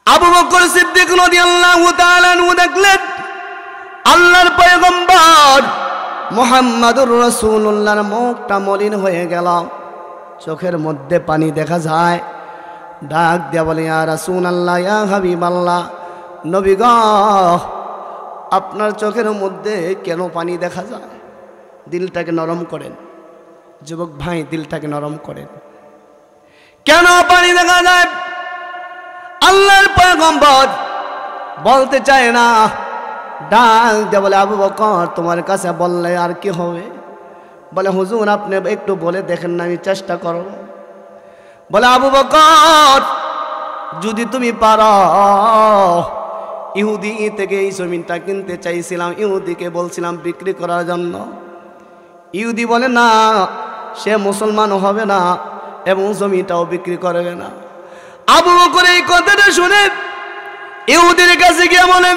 আবু বকর সিদ্দিক রাদিয়াল্লাহু তাআলা আনহু দেখলেন আল্লাহর পয়গম্বর মুহাম্মাদুর রাসূলুল্লাহর মুখটা মলিন হয়ে গেল, চোখের মধ্যে পানি দেখা যায়। ডাক দিয়া বলে, ইয়া রাসূলুল্লাহ, ইয়া হাবিবাল্লাহ, নবী গো, আপনার চোখের মধ্যে কেন পানি দেখা যায়? দিলটাকে নরম করেন যুবক ভাই, দিলটাকে নরম করেন। কেন পানি দেখা যায়? আল্লাহর পয়গম্বর বলতে চায় না। ডাক দিয়ে বলে, আবু বকর, তোমার কাছে বললে আর কি হবে? বলে, হুজুর আপনি একটু বলে দেখেন না, আমি চেষ্টা করব। বলে, আবু বকর, যদি তুমি পারো, ইহুদি থেকে এই জমিনটা কিনতে চাইছিলাম, ইহুদিকে বলছিলাম বিক্রি করার জন্য। ইহুদি বলে না, সে মুসলমান হবে না এবং জমিটাও বিক্রি করবে না। আবু বকর এই কথাটা শুনে ইহুদির কাছে গিয়ে বলেন,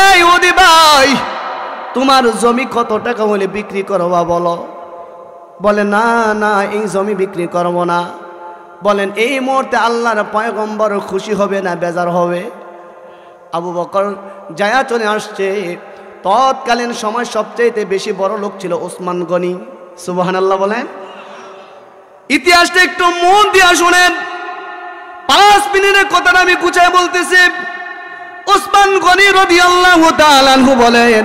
এই ইহুদি ভাই, তোমার জমি কত টাকা হলে বিক্রি করবা বলো? বলে, না না, এই জমি বিক্রি করব না। বলেন, এই মুহূর্তে আল্লাহর পয়গম্বর খুশি হবে না বেজার হবে? আবু বকর যায়া চলে আসছে। তৎকালীন সময় সবচেয়ে বেশি বড় লোক ছিল ওসমান গনি। সুবহানাল্লাহ বলেন। ইতিহাসটা একটু মন দিয়া শুনেন, 5 মিনিটের কথাটা আমি গুছায় বলতেছি। ওসমান গনি রাদিয়াল্লাহু তাআলা আনহু বলেন,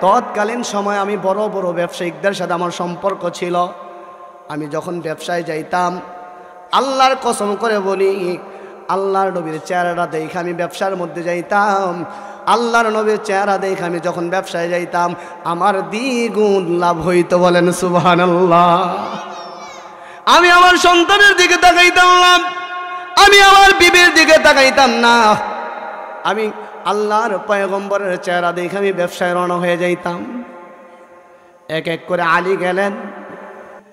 তৎকালীন সময় আমি বড় বড় ব্যবসায়িকদের সাথে আমার সম্পর্ক ছিল। আমি যখন ব্যবসায় যাইতাম, আল্লাহর কসম করে বলি, আল্লাহর নবীর চেহারাটা দেখে আমি ব্যবসার মধ্যে যাইতাম। আল্লাহর নবীর চেহারা দেখে আমি যখন ব্যবসায় যাইতাম, আমার দ্বিগুণ লাভ হইতো। বলেন সুবহানাল্লাহ। আমি আমার সন্তানের দিকে তাকাইতাম না, আমি আমার বিবির দিকে তাকাইতাম না, আমি আল্লাহর পয়গম্বরের চেহারা দেখে আমি ব্যবসায় রওনা হয়ে যাইতাম। এক এক করে আলী গেলেন,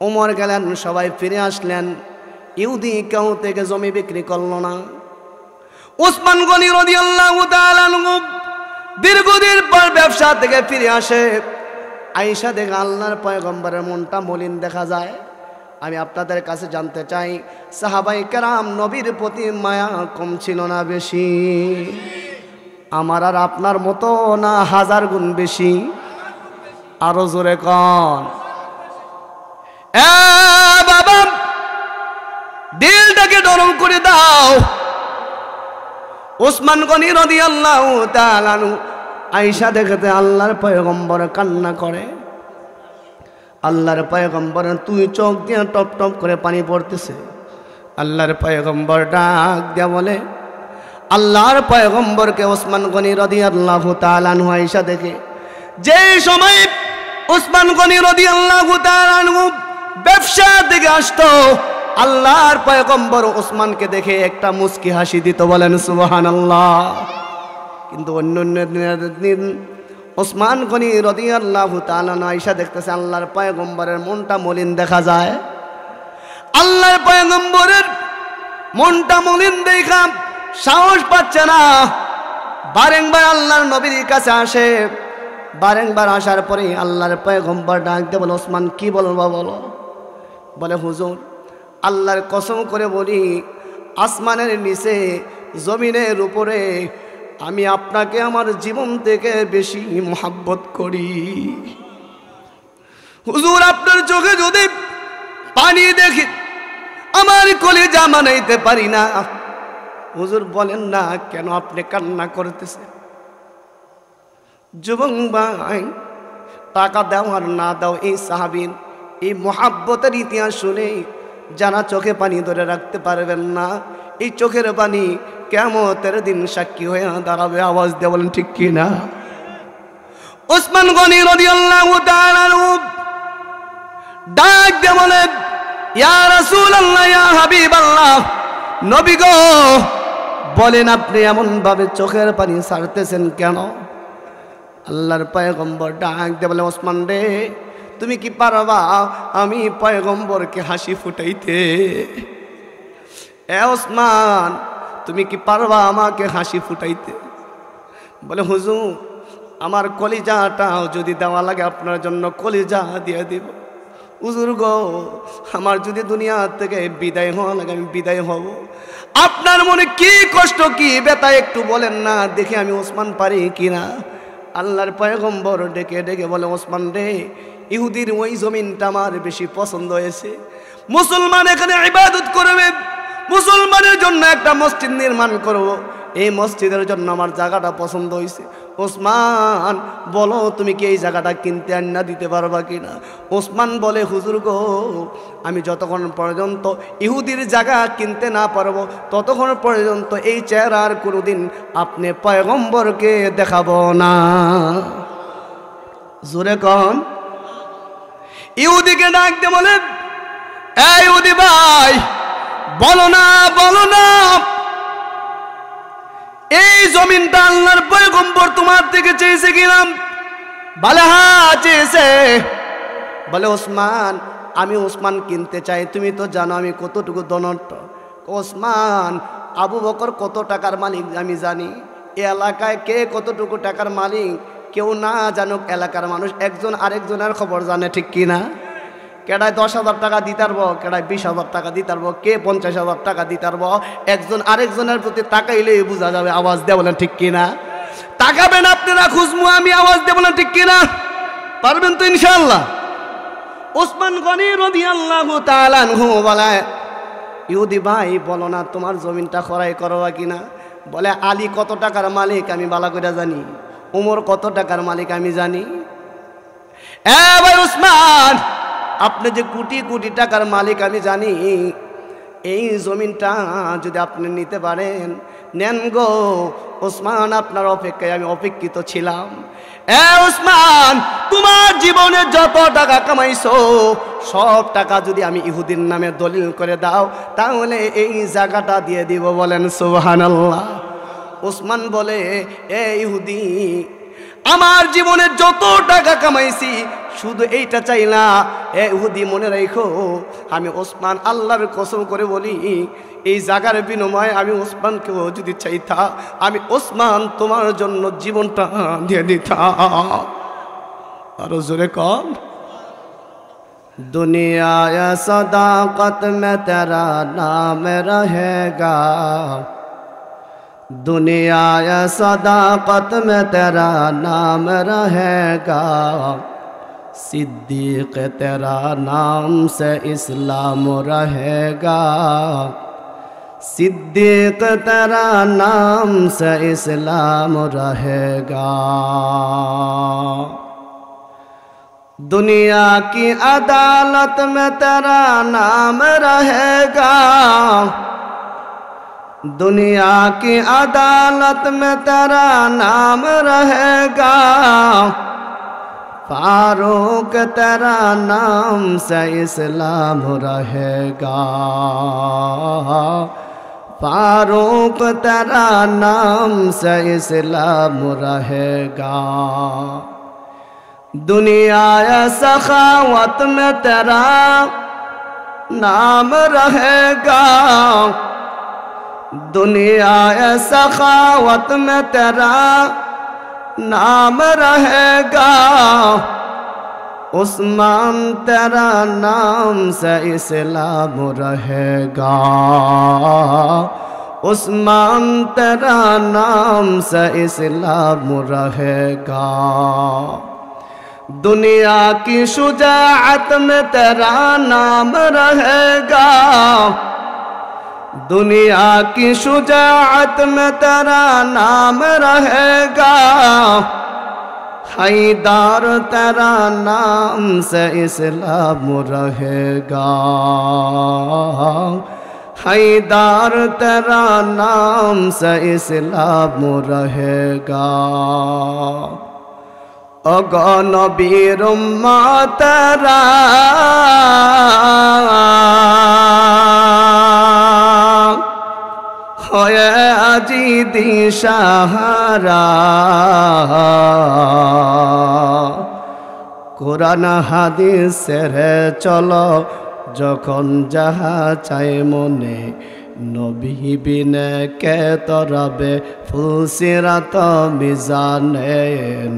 ওমর গেলেন, সবাই ফিরে আসলেন। ইহুদি কেউ থেকে জমি বিক্রি করলো না। ওসমান গনি রাদিয়াল্লাহু তাআলা আনহু দীর্ঘদিন পর ব্যবসা থেকে ফিরে আসে। আয়েশা দেখে আল্লাহর পয়গম্বরের মনটা মলিন দেখা যায়। আমি আপনাদের কাছে জানতে চাই, সাহাবায়ে কেরাম নবীর প্রতি মায়া কম ছিল না বেশি? আমার আর আপনার মতো না 1000 গুণ বেশি? আরো জোরে কন। বাবা, দিলটাকে নরম করে দাও। ওসমান গনি রাদিয়াল্লাহু তাআলা আনহু আয়েশা দেখতে আল্লাহর পয়গম্বর কান্না করে। আল্লাহর পয়গম্বর তুই চোখ দিয়ে টপ টপ করে পানি পড়তেছে। আল্লাহর পয়গম্বর ডাক দিয়া বলে, আল্লাহর পয়গম্বরকে ওসমান গনি রাদিয়াল্লাহু তাআলা আনহু আয়েশা দেখে, যে সময় ওসমান গনি রাদিয়াল্লাহু তাআলা আনহু ব্যবসা থেকে আসতো, আল্লাহর পয়গম্বর ওসমানকে দেখে একটা মুস্কি হাসি দিত। বলেন সুবহানাল্লাহ। কিন্তু অন্য দিন ওসমান গনি রাদিয়াল্লাহু তাআলা আয়েশা দেখতেছে আল্লাহর পয়গম্বরের মনটা মলিন দেখা যায়। আল্লাহর পয়গম্বরের মনটা মলিন দেখা সাহস পাচ্ছে না। বারংবার আল্লাহর নবীর কাছে আসে। বারংবার আসার পরে আল্লাহর পয়গম্বর ডাক দিয়ে বলে, ওসমান কি বলবো বলো? বলে, হুজুর আল্লাহর কসম করে বলি, আসমানের নিচে জমিনের উপরে আমি আপনাকে আমার জীবন থেকে বেশি মহব্বত করি। হুজুর আপনার চোখে যদি পানি দেখি আমার কলিজা মানাইতে পারি না। হুজুর বলেন না কেন আপনি কান্না করতেছেন? যুবক ভাই, টাকা দাও আর না দাও, এই সাহাবীর এই মহব্বতের ইতিহাস শুনে যারা চোখে পানি ধরে রাখতে পারবেন না, এই চোখের পানি কিয়ামতের দিন সাক্ষী হয়ে দাঁড়াবে। আওয়াজ দিয়ে বলেন ঠিক কি না? ওসমান গনি রাদিয়াল্লাহু তাআলা আনহু ডাক দিয়ে বলেন, ইয়া রাসূলুল্লাহ, ইয়া হাবিবাল্লাহ, নবী গো, বলেন আপনি এমন ভাবে চোখের পানি ছাড়তেছেন কেন? আল্লাহর পয়গম্বর ডাক দিয়ে বলে, ওসমান রে, তুমি কি পারবা আমি পয়গম্বরকে হাসি ফুটাইতে? এ ওসমান, তুমি কি পারবা আমাকে হাসি ফুটাইতে? বলে, হুজুর আমার কলিজাটাও যদি দেওয়া লাগে আপনার জন্য কলিজা দিয়ে দিব। হুজুর গো, আমার যদি দুনিয়া থেকে বিদায় হওয়া লাগে আমি বিদায় হব। আপনার মনে কি কষ্ট কি ব্যথা একটু বলেন না দেখি, আমি ওসমান পারি কিনা। আল্লাহর পয়গম্বর ডেকে ডেকে বলে, ওসমান রে, ইহুদির ওই জমিনটা আমার বেশি পছন্দ হয়েছে। মুসলমান এখানে ইবাদত করবে, মুসলমানের জন্য একটা মসজিদ নির্মাণ করব, এই মসজিদের জন্য আমার জায়গাটা পছন্দ হয়েছে। ওসমান বলো তুমি কি এই জায়গাটা কিনতে আন্না দিতে পারবা কিনা? ওসমান বলে, হুজুর গো, আমি যতক্ষণ পর্যন্ত ইহুদির জায়গা কিনতে না পারবো ততক্ষণ পর্যন্ত এই চেহারার কোনোদিন আপনি পয়গম্বরকে দেখাবো না। জোরে কন। ইহুদিকে ডাক দিয়ে বলে, এই ইহুদি ভাই, বলো না বলো না, এই জমিনটা আল্লাহর পয়গম্বর তোমার থেকে চেয়েছে কিনা? বলে হ্যাঁ চেয়েছে। বলে ওসমান, আমি ওসমান কিনতে চাই, তুমি তো জানো আমি কতটুকু ধনট্ট। ওসমান, আবু বকর কত টাকার মালিক আমি জানি, এ এলাকায় কে কতটুকু টাকার মালিক কেউ না জানুক, এলাকার মানুষ একজন আরেকজনের খবর জানে, ঠিক কিনা? কেডায় 10,000 টাকা দিতে পারবো, কেডায় 20,000 টাকা দিতে পারবো, কে 50,000 টাকা দিতে পারবো, একজন আরেকজনের প্রতি তাকাইলেই বোঝা যাবে। আওয়াজ দিয়ে বলেন ঠিক কিনা? তাকাবেন আপনারা, খুঁজবো আমি, আওয়াজ দিয়ে বলেন ঠিক কিনা? পারবেন তো ইনশাআল্লাহ? ওসমান গনি রাদিয়াল্লাহু তাআলা আনহু বলে, ইহুদি ভাই বলো না তোমার জমিনটা ক্রয় করবা কিনা? বলে, আলী কত টাকার মালিক আমি ভালো করে জানি, উমর কত টাকার মালিক আমি জানি। এ ভাই ওসমান, আপনি যে কোটি কোটি টাকার মালিক আমি জানি, এই জমিনটা যদি আপনি নিতে পারেন নেন গো। ওসমান, আপনার অপেক্ষায় আমি অপেক্ষিত ছিলাম। এ ওসমান, তোমার জীবনে যত টাকা কামাইছো সব টাকা যদি আমি ইহুদির নামে দলিল করে দাও তাহলে এই জায়গাটা দিয়ে দিব। বলেন সুবহানাল্লাহ। ওসমান বলে, এ ইহুদি, আমার জীবনে যত টাকা কামাইছি শুধু এইটা চাই না। এ ইহুদি, মনে রাখো, আমি ওসমান আল্লাহর কসম করে বলি, এই জায়গার বিনিময়ে আমি ওসমানকেও যদি চাইতা, আমি ওসমান তোমার জন্য জীবনটা দিয়ে দিতাম। আরো জোরে কর। दुनिया सदाकत में तेरा नाम रहेगा, दुनिया सदाकत में तेरा नाम रहेगा, सिद्दीक तेरा नाम से इस्लाम रहेगा, सिद्दीक तेरा नाम से इस्लाम रहेगा। दुनिया की अदालत में तेरा नाम रहेगा, दुनिया की अदालत में तेरा नाम रहेगा, फारूक तेरा नाम से इस्लाम रहेगा, फारूक तेरा नाम से इस्लाम रहेगा। दुनिया सखावत में तेरा नाम रहेगा, दुनिया सखावत में तेरा नाम रहेगा, उस्मान तेरा नाम से इस्लाम रहेगा, उस्मान तेरा नाम से इस्लाम रहेगा। दुनिया की शुजाअत में तेरा नाम रहेगा, दुनिया की शुजाअत में तेरा नाम रहेगा, हैदर तेरा नाम से इस्लाम रहेगा, हैदर तेरा नाम से इस्लाम रहेगा। ओगो नबीर उम्मत तेरा होए আজি দিশাহারা, কোরআন হাদিসের চলো যখন যাহা চাই মনে, নবী বিনে কে তরাবে ফুলসিরাত মিজানে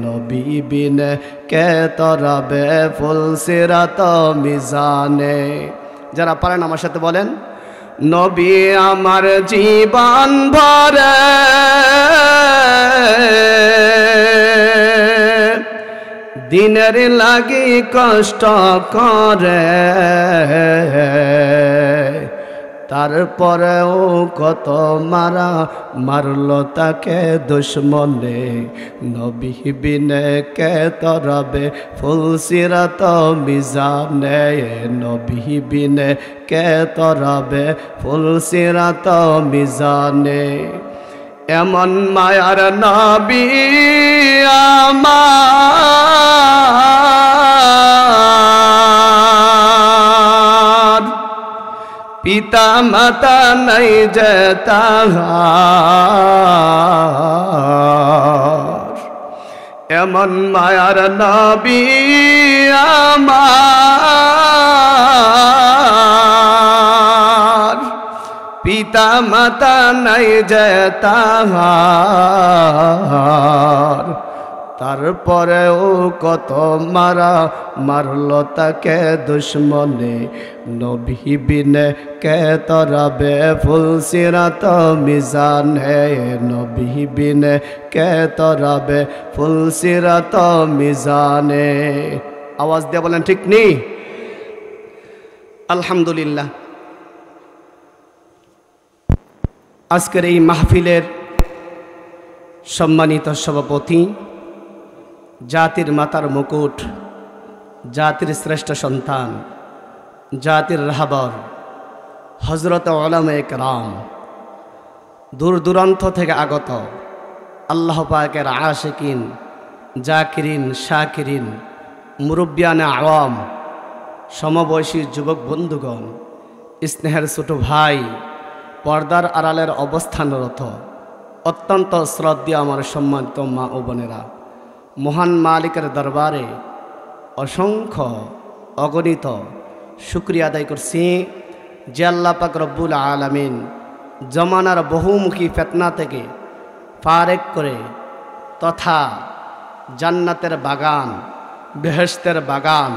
নবী বিনে কে তরাবে ফুলসিরাত মিজানে। যারা পারেন আমার সাথে বলেন, নবী আমার জীবন ভরে দিনের লাগি কষ্ট করে, তারপরেও কত মারা মারল তাকে দুশ্মনে। নবী বিনে কে তরাবে ফুলসিরাত মিজানে নবী বিনে কে তরাবে ফুলসিরাত মিজানে। এমন মায়ার নবী আমার, পিতা মাতা নাই যে তাহার। এমন মায়ার নবী আমার, পিতা মাতা নাই যে তাহার। তারপরেও কত মারা মারল তাকে দুশ্মনে। নবী বিনে কে তরাবে ফুলসিরাত মিজানে নবী বিনে কে তরাবে ফুলসিরাত মিজানে। আওয়াজ দিয়ে বলেন ঠিক নেই? আলহামদুলিল্লাহ। আজকের এই মাহফিলের সম্মানিত সভাপতি, জাতির মাতার মুকুট, জাতির শ্রেষ্ঠ সন্তান, জাতির রাহবর হযরত উলামায়ে কেরাম, দূর দূরান্ত থেকে আগত আল্লাহ পাকের আশিকিন, জাকিরিন, শাকিরিন, মুরব্বিয়ানে আওয়াম, সমবয়সী যুবক বন্ধুগণ, স্নেহের ছোট ভাই, পর্দার আড়ালের অবস্থানরত অত্যন্ত শ্রদ্ধেয় আমার সম্মানিত মা ও বোনেরা, মহান মালিকের দরবারে অসংখ্য অগণিত শুকরিয়া আদায় করছি যে আল্লাহ পাক রব্বুল আলামিন জমানার বহুমুখী ফিতনা থেকে ফারেক করে তথা জান্নাতের বাগান, বেহেশতের বাগান,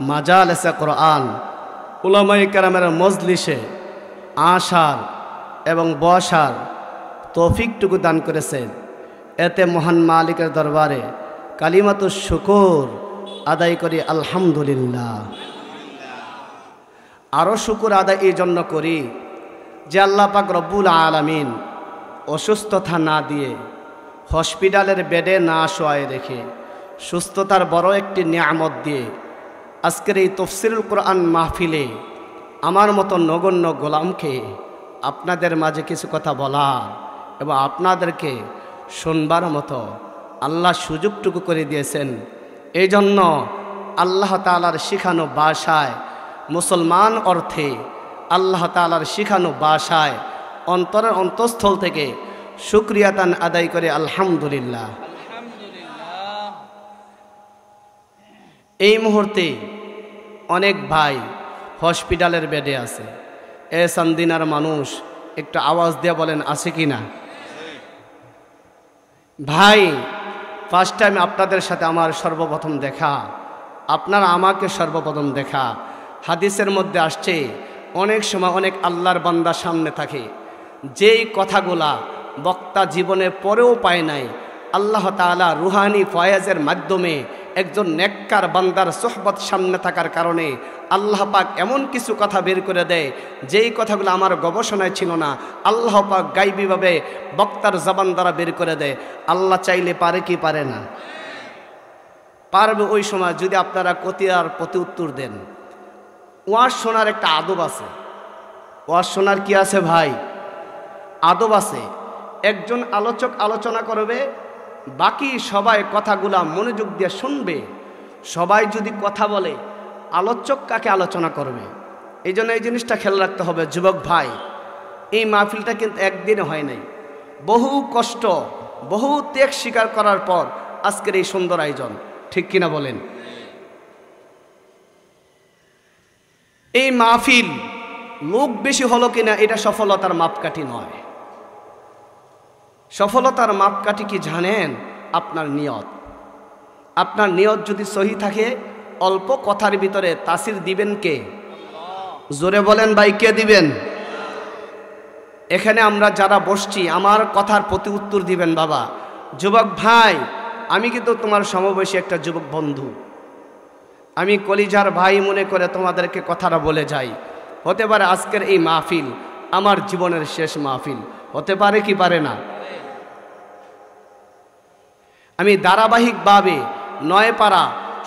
মাজালিসে কোরআন, উলামায়ে কেরামের মজলিসে আসার এবং বসার তৌফিকটুকু দান করেছেন। এতে মহান মালিকের দরবারে কালিমাতুশ শুকর আদায় করি আলহামদুলিল্লাহ। আরও শুকর আদায় এই জন্য করি যে আল্লাহ পাক রব্বুল আলামিন অসুস্থতা না দিয়ে, হসপিটালের বেডে না শোয়ায় রেখে, সুস্থতার বড় একটি নিয়ামত দিয়ে আজকের এই তাফসীরুল কোরআন মাহফিলে আমার মতো নগণ্য গোলামকে আপনাদের মাঝে কিছু কথা বলার এবং আপনাদেরকে শুনবার মতো আল্লাহ সুযোগটুকু করে দিয়েছেন। এই জন্য আল্লাহ তাআলার শিখানো ভাষায়, মুসলমান অর্থে আল্লাহ তাআলার শিখানো ভাষায় অন্তরের অন্তঃস্থল থেকে শুকরিয়াতান আদায় করে আলহামদুলিল্লাহ। এই মুহূর্তে অনেক ভাই হসপিটালের বেডে আছে। এ সান্দিনার মানুষ একটু আওয়াজ দিয়ে বলেন আছে কি না? ভাই, ফার্স্ট টাইম আপনাদের সাথে আমার সর্বপ্রথম দেখা, আপনারা আমাকে সর্বপ্রথম দেখা। হাদিসের মধ্যে আসছে অনেক সময় অনেক আল্লাহর বান্দা সামনে থাকে, যেই কথাগুলা বক্তা জীবনে পরেও পায় নাই, আল্লাহ তাআলা রুহানি ফয়েজের মাধ্যমে একজন নেককার বান্দার সোহবত সামনে থাকার কারণে আল্লাহ পাক এমন কিছু কথা বের করে দেয় যেই কথাগুলো আমার গবেষণায় ছিল না, আল্লাহ পাক গায়বীভাবে বক্তার জবান দ্বারা বের করে দেয়। আল্লাহ চাইলে পারে কি পারে না? পারবে। ওই সময় যদি আপনারা কতিয়ার প্রতি উত্তর দেন। ওয়াজ শোনার একটা আদব আছে। ওয়াজ শোনার কি আছে ভাই? আদব আছে। একজন আলোচক আলোচনা করবে, বাকি সবাই কথাগুলা মনোযোগ দিয়ে শুনবে। সবাই যদি কথা বলে, আলোচক কাকে আলোচনা করবে? এই জন্য এই জিনিসটা খেয়াল রাখতে হবে যুবক ভাই। এই মাহফিলটা কিন্তু একদিনে হয় নাই, বহু কষ্ট, বহু ত্যাগ স্বীকার করার পর আজকের এই সুন্দর আয়োজন, ঠিক কিনা বলেন? এই মাহফিল লোক বেশি হলো কিনা এটা সফলতার মাপকাঠি নয়। সফলতার মাপকাঠি কি জানেন? আপনার নিয়ত। আপনার নিয়ত যদি সহি থাকে, অল্প কথার ভিতরে তাসির দিবেন কে? জোরে বলেন ভাই, কে দিবেন? এখানে আমরা যারা বসছি আমার কথার প্রতি উত্তর দিবেন। বাবা যুবক ভাই, আমি কিন্তু তোমার সমবয়সী একটা যুবক বন্ধু, আমি কলিজার ভাই মনে করে তোমাদেরকে কথাটা বলে যাই। হতে পারে আজকের এই মাহফিল আমার জীবনের শেষ মাহফিল, হতে পারে কি পারে না? আমি ধারাবাহিকভাবে 9 পারা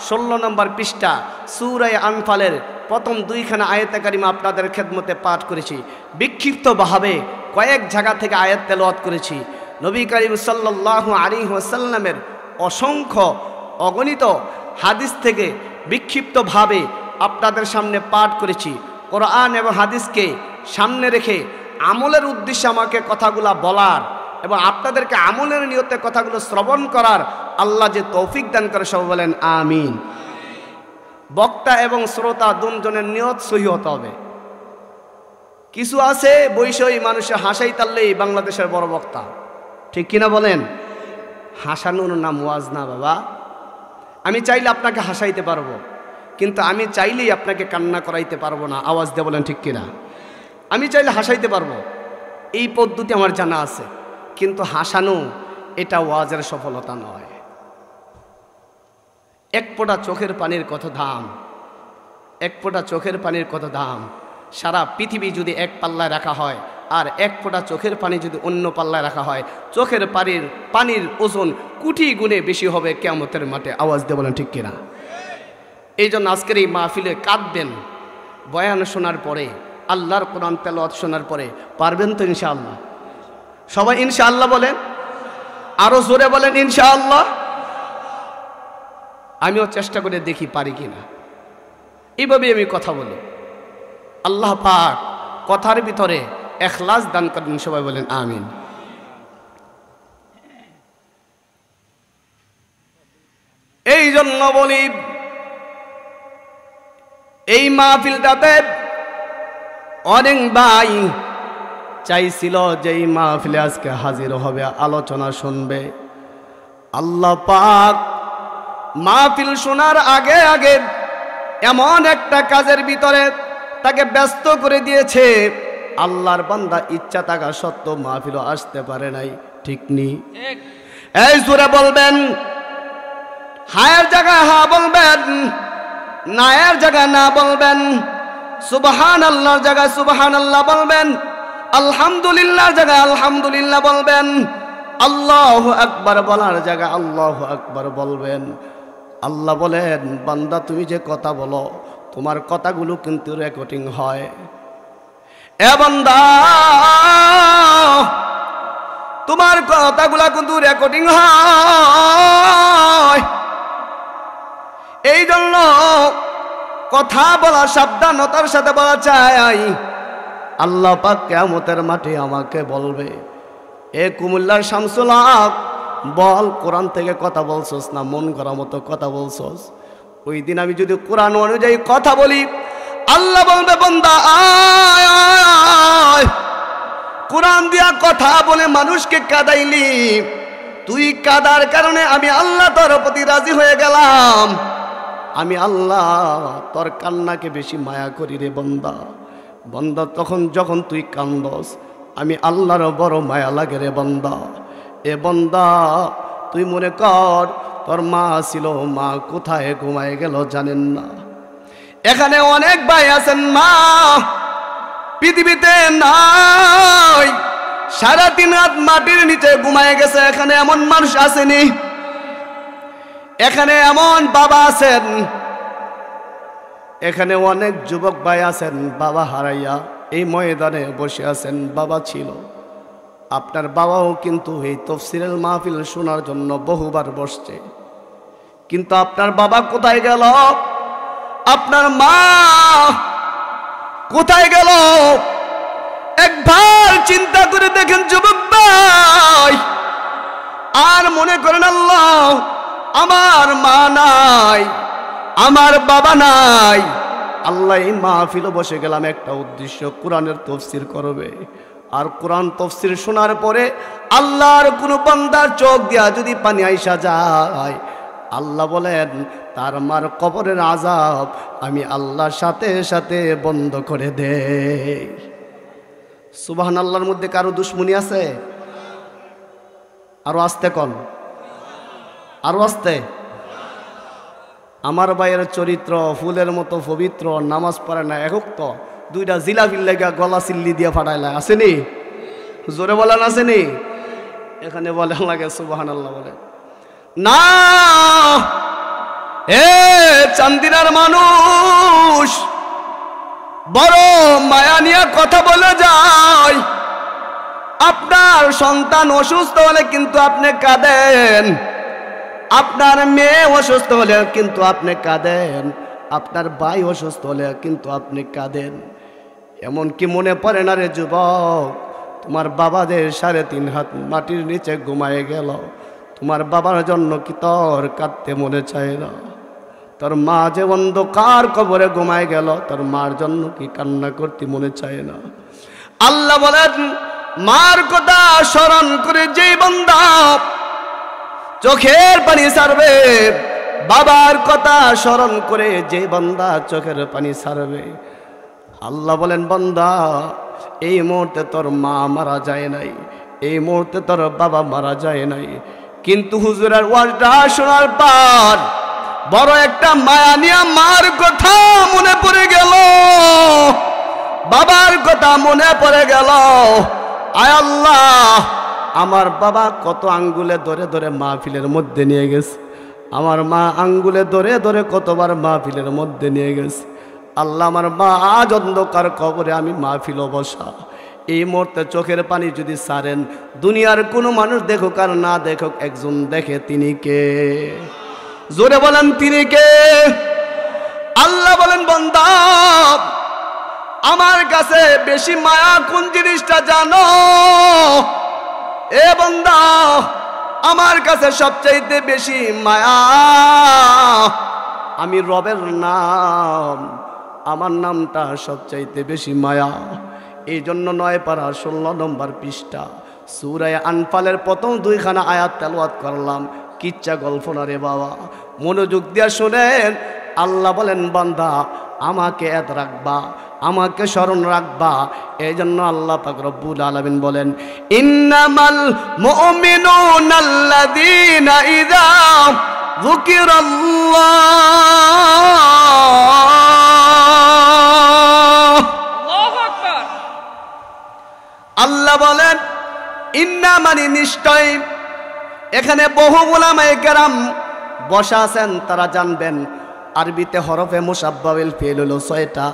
16 নম্বর পৃষ্ঠা সূরা আনফালের প্রথম 2খানা আয়াতে কারিমা আপনাদের খেদমতে পাঠ করেছি। বিক্ষিপ্তভাবে কয়েক জায়গা থেকে আয়াত তেলাওয়াত করেছি। নবী করিম সাল্লাল্লাহু আলাইহি ওয়াসাল্লামের অসংখ্য অগণিত হাদিস থেকে বিক্ষিপ্তভাবে আপনাদের সামনে পাঠ করেছি। কোরআন এবং হাদিসকে সামনে রেখে আমলের উদ্দেশ্যে আমাকে কথাগুলা বলার এবং আপনাদেরকে আমলের নিয়তে কথাগুলো শ্রবণ করার আল্লাহ যে তৌফিক দান করে, সব বলেন আমিন। বক্তা এবং শ্রোতা দুজনের নিয়ত সহি হতে হবে। কিছু আছে বৈষয়ী মানুষে হাসাই তাল্লেই বাংলাদেশের বড় বক্তা, ঠিক কিনা বলেন? হাসানোর নাম ওয়াজ না বাবা। আমি চাইলে আপনাকে হাসাইতে পারবো, কিন্তু আমি চাইলেই আপনাকে কান্না করাইতে পারবো না। আওয়াজ দিয়ে বলেন ঠিক কিনা? আমি চাইলে হাসাইতে পারবো, এই পদ্ধতি আমার জানা আছে, কিন্তু হাসানো এটা ওয়াজের সফলতা নয়। এক ফোঁটা চোখের পানির কত দাম, এক ফোঁটা চোখের পানির কত দাম। সারা পৃথিবী যদি এক পাল্লায় রাখা হয় আর এক ফোঁটা চোখের পানি যদি অন্য পাল্লায় রাখা হয়, চোখের পানির ওজন কোটি গুণে বেশি হবে কিয়ামতের মাঠে। আওয়াজ দিয়ে বলেন ঠিক কিনা? এই জন্য আজকের এই মাহফিলে কাঁদবেন, বয়ান শোনার পরে, আল্লাহর কোরআন তেলাওয়াত শোনার পরে। পারবেন তো ইনশাআল্লাহ? সবাই ইনশাআল্লাহ বলেন, আরো জোরে বলেন ইনশাআল্লাহ। আমিও চেষ্টা করে দেখি পারি কিনা। এইভাবে আমি কথা বলি। আল্লাহ পাক কথার ভিতরে ইখলাস দান করেন, সবাই বলেন আমিন। এই জন্য বলি, এই মাহফিলটাতে অনেক ভাই চাইছিল যে এই মাহফিলে আজকে হাজির হবে, আলোচনা শুনবে। আল্লাহ পাক মাহফিল শোনার আগে আগে এমন একটা কাজের ভিতরে তাকে ব্যস্ত করে দিয়েছে, আল্লাহর বান্দা ইচ্ছা থাকা সত্ত্বেও মাহফিলও আসতে পারে নাই। ঠিক নি? এই জোরে বলবেন, হায়ের জায়গায় হা বলবেন, নায়ের জায়গায় না বলবেন, সুবহানাল্লাহর জায়গায় সুবহানাল্লাহ বলবেন, আলহামদুলিল্লাহর জায়গায় আলহামদুলিল্লাহ বলবেন, আল্লাহু আকবার বলার জায়গায় আল্লাহু আকবার বলবেন। আল্লাহ বলেন, বান্দা তুমি যে কথা বলো তোমার কথাগুলো কিন্তু রেকর্ডিং হয়। এ বান্দা তোমার কথাগুলো কিন্তু রেকর্ডিং হয়। এই জন্য কথা বলা সাবধানতার সাথে বলা চাই। আল্লাহ পাক কিয়ামতের মাঠে আমাকে বলবে, এ কুমিল্লার শামসুল হক বল, কোরআন থেকে কথা বলছস না মন করা মতো কথা বলছস? ওই দিন আমি যদি কোরআন অনুযায়ী কথা বলি, আল্লাহ বলবে, বান্দা আয়, কোরআন দিয়া কথা বলে মানুষকে কাঁদাইলি, তুই কাদার কারণে আমি আল্লাহ তোর প্রতি রাজি হয়ে গেলাম। আমি আল্লাহ তোর কান্নাকে বেশি মায়া করি রে বান্দা। বান্দা তখন যখন তুই কান্দস আমি আল্লাহর বড় মায়া লাগে রে বান্দা। এ বান্দা তুই মনে কর তোর মা ছিল, মা কোথায় ঘুমায় গেল জানেন না। এখানে অনেক ভাই আছেন মা পৃথিবীতে নাই, সারা দিন রাত মাটির নিচে ঘুমায় গেছে। এখানে এমন মানুষ আসেনি? এখানে এমন বাবা আছেন, এখানে অনেক যুবক ভাই আছেন বাবা হারাইয়া এই ময়দানে বসে আছেন। বাবা ছিল, আপনার বাবাও কিন্তু এই তাফসীরের মাহফিল শোনার জন্য বহুবার বসছে, কিন্তু আপনার বাবা কোথায় গেল? আপনার মা কোথায় গেল? একবার চিন্তা করে দেখেন যুবক ভাই, আর মনে করেন আল্লাহ আমার মা নাই, আমার বাবা নাই, আল্লাহ এই মাহফিলে বসে গেলাম একটা উদ্দেশ্য, কোরআনের তাফসীর করবে। আর কোরআন তাফসীর শোনার পরে আল্লাহর কোনো বান্দার চোখ দিয়া যদি পানি আইসা যায়, আল্লাহ বলেন তার মার কবরের আযাব আমি আল্লাহর সাথে সাথে বন্ধ করে দেই। সুবহানাল্লাহর মধ্যে কারো দুশ্মনী আছে? আরো আস্তে কন, আরো আস্তে। আমার ভাইয়ের চরিত্র ফুলের মতো পবিত্র, নামাজ পড়ে না, এক তো দুইটা জিলাপির লেগা গলা চিল্লি দিয়ে ফাটাইলা, আসেনি? জোরে বলেন আসেনি? এখানে বলে লাগে সুবহানাল্লাহ বলে না। এ চান্দিনার মানুষ বড় মায়া নিয়ে কথা বলে যায়। আপনার সন্তান অসুস্থ হলে কিন্তু আপনি কাঁদেন, আপনার মেয়ে অসুস্থ হলে কিন্তু আপনি কাঁদেন, আপনার ভাই অসুস্থ হলে কিন্তু আপনি কাঁদেন। এমনকি মনে পড়ে না রে যুবক, তোমার বাবাদের 3.5 হাত মাটির নিচে ঘুমায় গেল, তোমার বাবার জন্য কি তোর কাঁদতে মনে চায় না? তোর মা যে অন্ধকার কবরে ঘুমায় গেল, তোর মার জন্য কি কান্না করতে মনে চায় না? আল্লাহ বলেন মার কথা স্মরণ করে যেই বান্দা চোখের পানি ছাড়বে, বাবার কথা স্মরণ করে যে বান্দা চোখের পানি ছাড়বে, আল্লাহ বলেন বান্দা এই মুহূর্তে তোর মা মারা যায় নাই, এই মুহূর্তে তোর বাবা মারা যায় নাই, কিন্তু হুজুরের ওয়াজটা শোনার পর বড় একটা মায়া নিয়ে মার কথা মনে পড়ে গেল, বাবার কথা মনে পড়ে গেল। আয় আল্লাহ, আমার বাবা কত আঙ্গুলে ধরে ধরে মাহফিলের মধ্যে নিয়ে গেছে, আমার মা আঙ্গুলে ধরে ধরে কতবার মাহফিলের মধ্যে নিয়ে গেছে। আল্লাহ আমার মা আজ অন্ধকার কবরে, আমি মাহফিল বসা, এই মুহূর্তে চোখের পানি যদি ছাড়েন, দুনিয়ার কোনো মানুষ দেখুক আর না দেখুক, একজন দেখে, তিনি কে? জোরে বলেন তিনি কে? আল্লাহ বলেন বান্দা আমার কাছে বেশি মায়া কোন জিনিসটা জানো? এ বান্দা আমার কাছে সবচাইতে বেশি মায়া আমি রবের নাম, আমার নামটা সবচাইতে বেশি মায়া। এই জন্য 9 পারা 16 নম্বর পৃষ্ঠা সূরা আনফালের প্রথম 2খানা আয়াত তেলাওয়াত করলাম। কিচ্ছা গল্প না রে বাবা, মনোযোগ দিয়ে শোনেন। আল্লাহ বলেন বান্দা আমাকে এত রাখবা, আমাকে স্মরণ রাখবা। এই জন্য আল্লাহ পাক রব্বুল আলামিন বলেন ইন্নামাল মুমিনুনা আল্লাযীনা ইযা যুকিরাল্লাহ, আল্লাহু আকবার। আল্লাহ বলেন ইন্না মানে নিশ্চয়। এখানে বহু উলামায়ে কেরাম বসা আছেন, তারা জানবেন আরবিতে হরফে মুসাব্বাবিল ফিল হলো 6টা।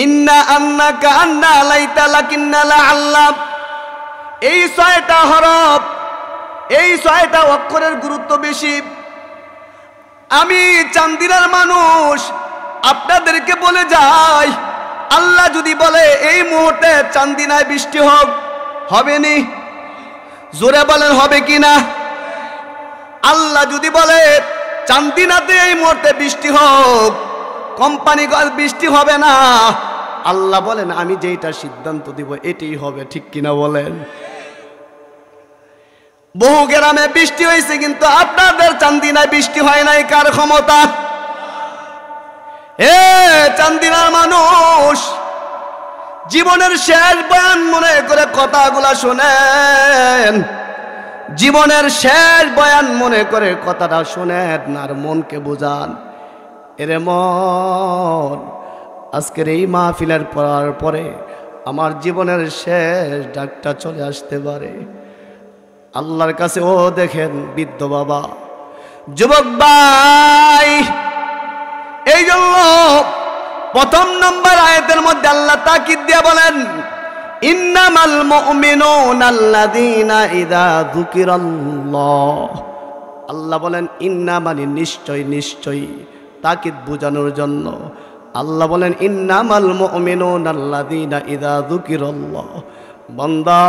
ইন্না আন্নাকা আন্না লাইতা লাকিন্না লাআল্লাহ, এই 6টা হরফ, এই 6টা অক্ষরের গুরুত্ব বেশি। আমি চান্দিনার মানুষ আপনাদেরকে বলে যাই, আল্লাহ যদি বলে এই মুহূর্তে চান্দিনায় বৃষ্টি হোক, হবে নি? জোরে বলেন হবে কিনা? আল্লাহ যদি বলে চান্দিনাতে এই মুহূর্তে বৃষ্টি হোক, কোম্পানি বৃষ্টি হবে না, আল্লাহ বলেন আমি যেটা সিদ্ধান্ত দিব এটাই হবে, ঠিক কিনা বলেন? বহু গ্রামে বৃষ্টি হয়েছে, কিন্তু আপনাদের চান্দিনায় বৃষ্টি হয় নাই, কার ক্ষমতা? এ চান্দিনার মানুষ, জীবনের শেষ বয়ান মনে করে কথাগুলা শোনেন, জীবনের শেষ বয়ান মনে করে কথাটা শোনেন আর মনকে বোঝান। এরে মন, আজকের এই মাহফিলের পড়ার পরে আমার জীবনের শেষ ডাকটা চলে আসতে পারে। আল্লাহর কাছে ও দেখেন বৃদ্ধ বাবা, যুবক ভাই, এই জন্য প্রথম নম্বর আয়াতের মধ্যে আল্লাহ তাকিদ দিয়ে বলেন ইন্নামাল মুমিনুনা আল্লাযীনা ইযা যুকিরাল্লাহ। আল্লাহ বলেন ইন্না মানে নিশ্চয়, নিশ্চয়, তাকিদ বোঝানোর জন্য। আল্লাহ বলেন ইন্নামাল মুমিনুনা আল্লাযীনা ইযা যুকিরাল্লাহ। বান্দা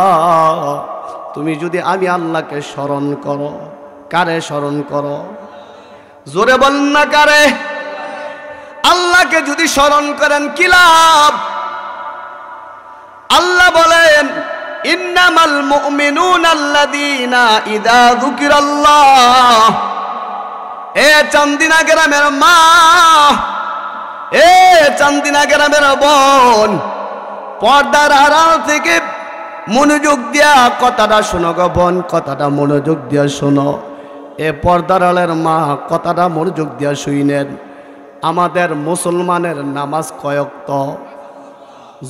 তুমি যদি আমি আল্লাহকে স্মরণ করো, কারে স্মরণ করো? জোরে বল না কারে? আল্লাহ আল্লাহকে যদি স্মরণ করেন কি লাভ? আল্লাহ বলেন ইন্নামাল মুমিনুনা আল্লাযীনা ইযা যুকিরাল্লাহ। এ চান্দিনা গ্রামের মা, এ চান্দিনা গ্রামের বোন, পর্দার আড়াল থেকে মনোযোগ দিয়া কথাটা শোনো গো বোন, কথাটা মনোযোগ দিয়া শোনো। এ পর্দার আড়ালের মা, কথাটা মনোযোগ দিয়া শুইনেন। আমাদের মুসলমানের নামাজ কয়ক্ত?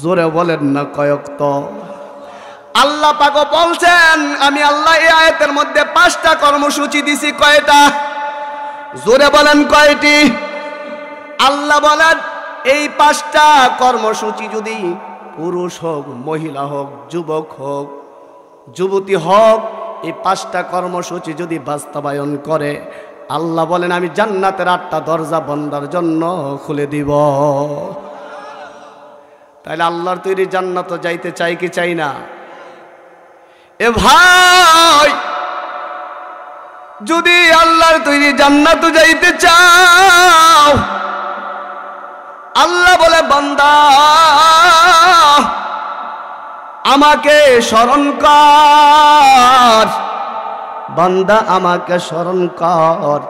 জোরে বলেন না কয়ক্ত? আল্লাহ পাক বলছেন, আমি আল্লাহ এই আয়াতের মধ্যে 5টা কর্মসূচি দিছি। কয়টা? জোরে বলেন কয়টি? আল্লাহ বলেন এই 5টা কর্মসূচি যদি পুরুষ হোক, মহিলা হোক, যুবক হোক, যুবতী হোক, এই 5টা কর্মসূচি যদি বাস্তবায়ন করে, আল্লাহ বলেন আমি জান্নাতের 8টা দরজা বান্দার জন্য খুলে দিব। তাইলে আল্লাহর তৈরি জান্নাত যাইতে চাই কি চাই না? এ ভাই, যদি আল্লাহর তৈরি জান্নাত যাইতে চাও, আল্লাহ বলে বান্দা আমাকে স্মরণ কর, বান্দা আমাকে স্মরণ কর।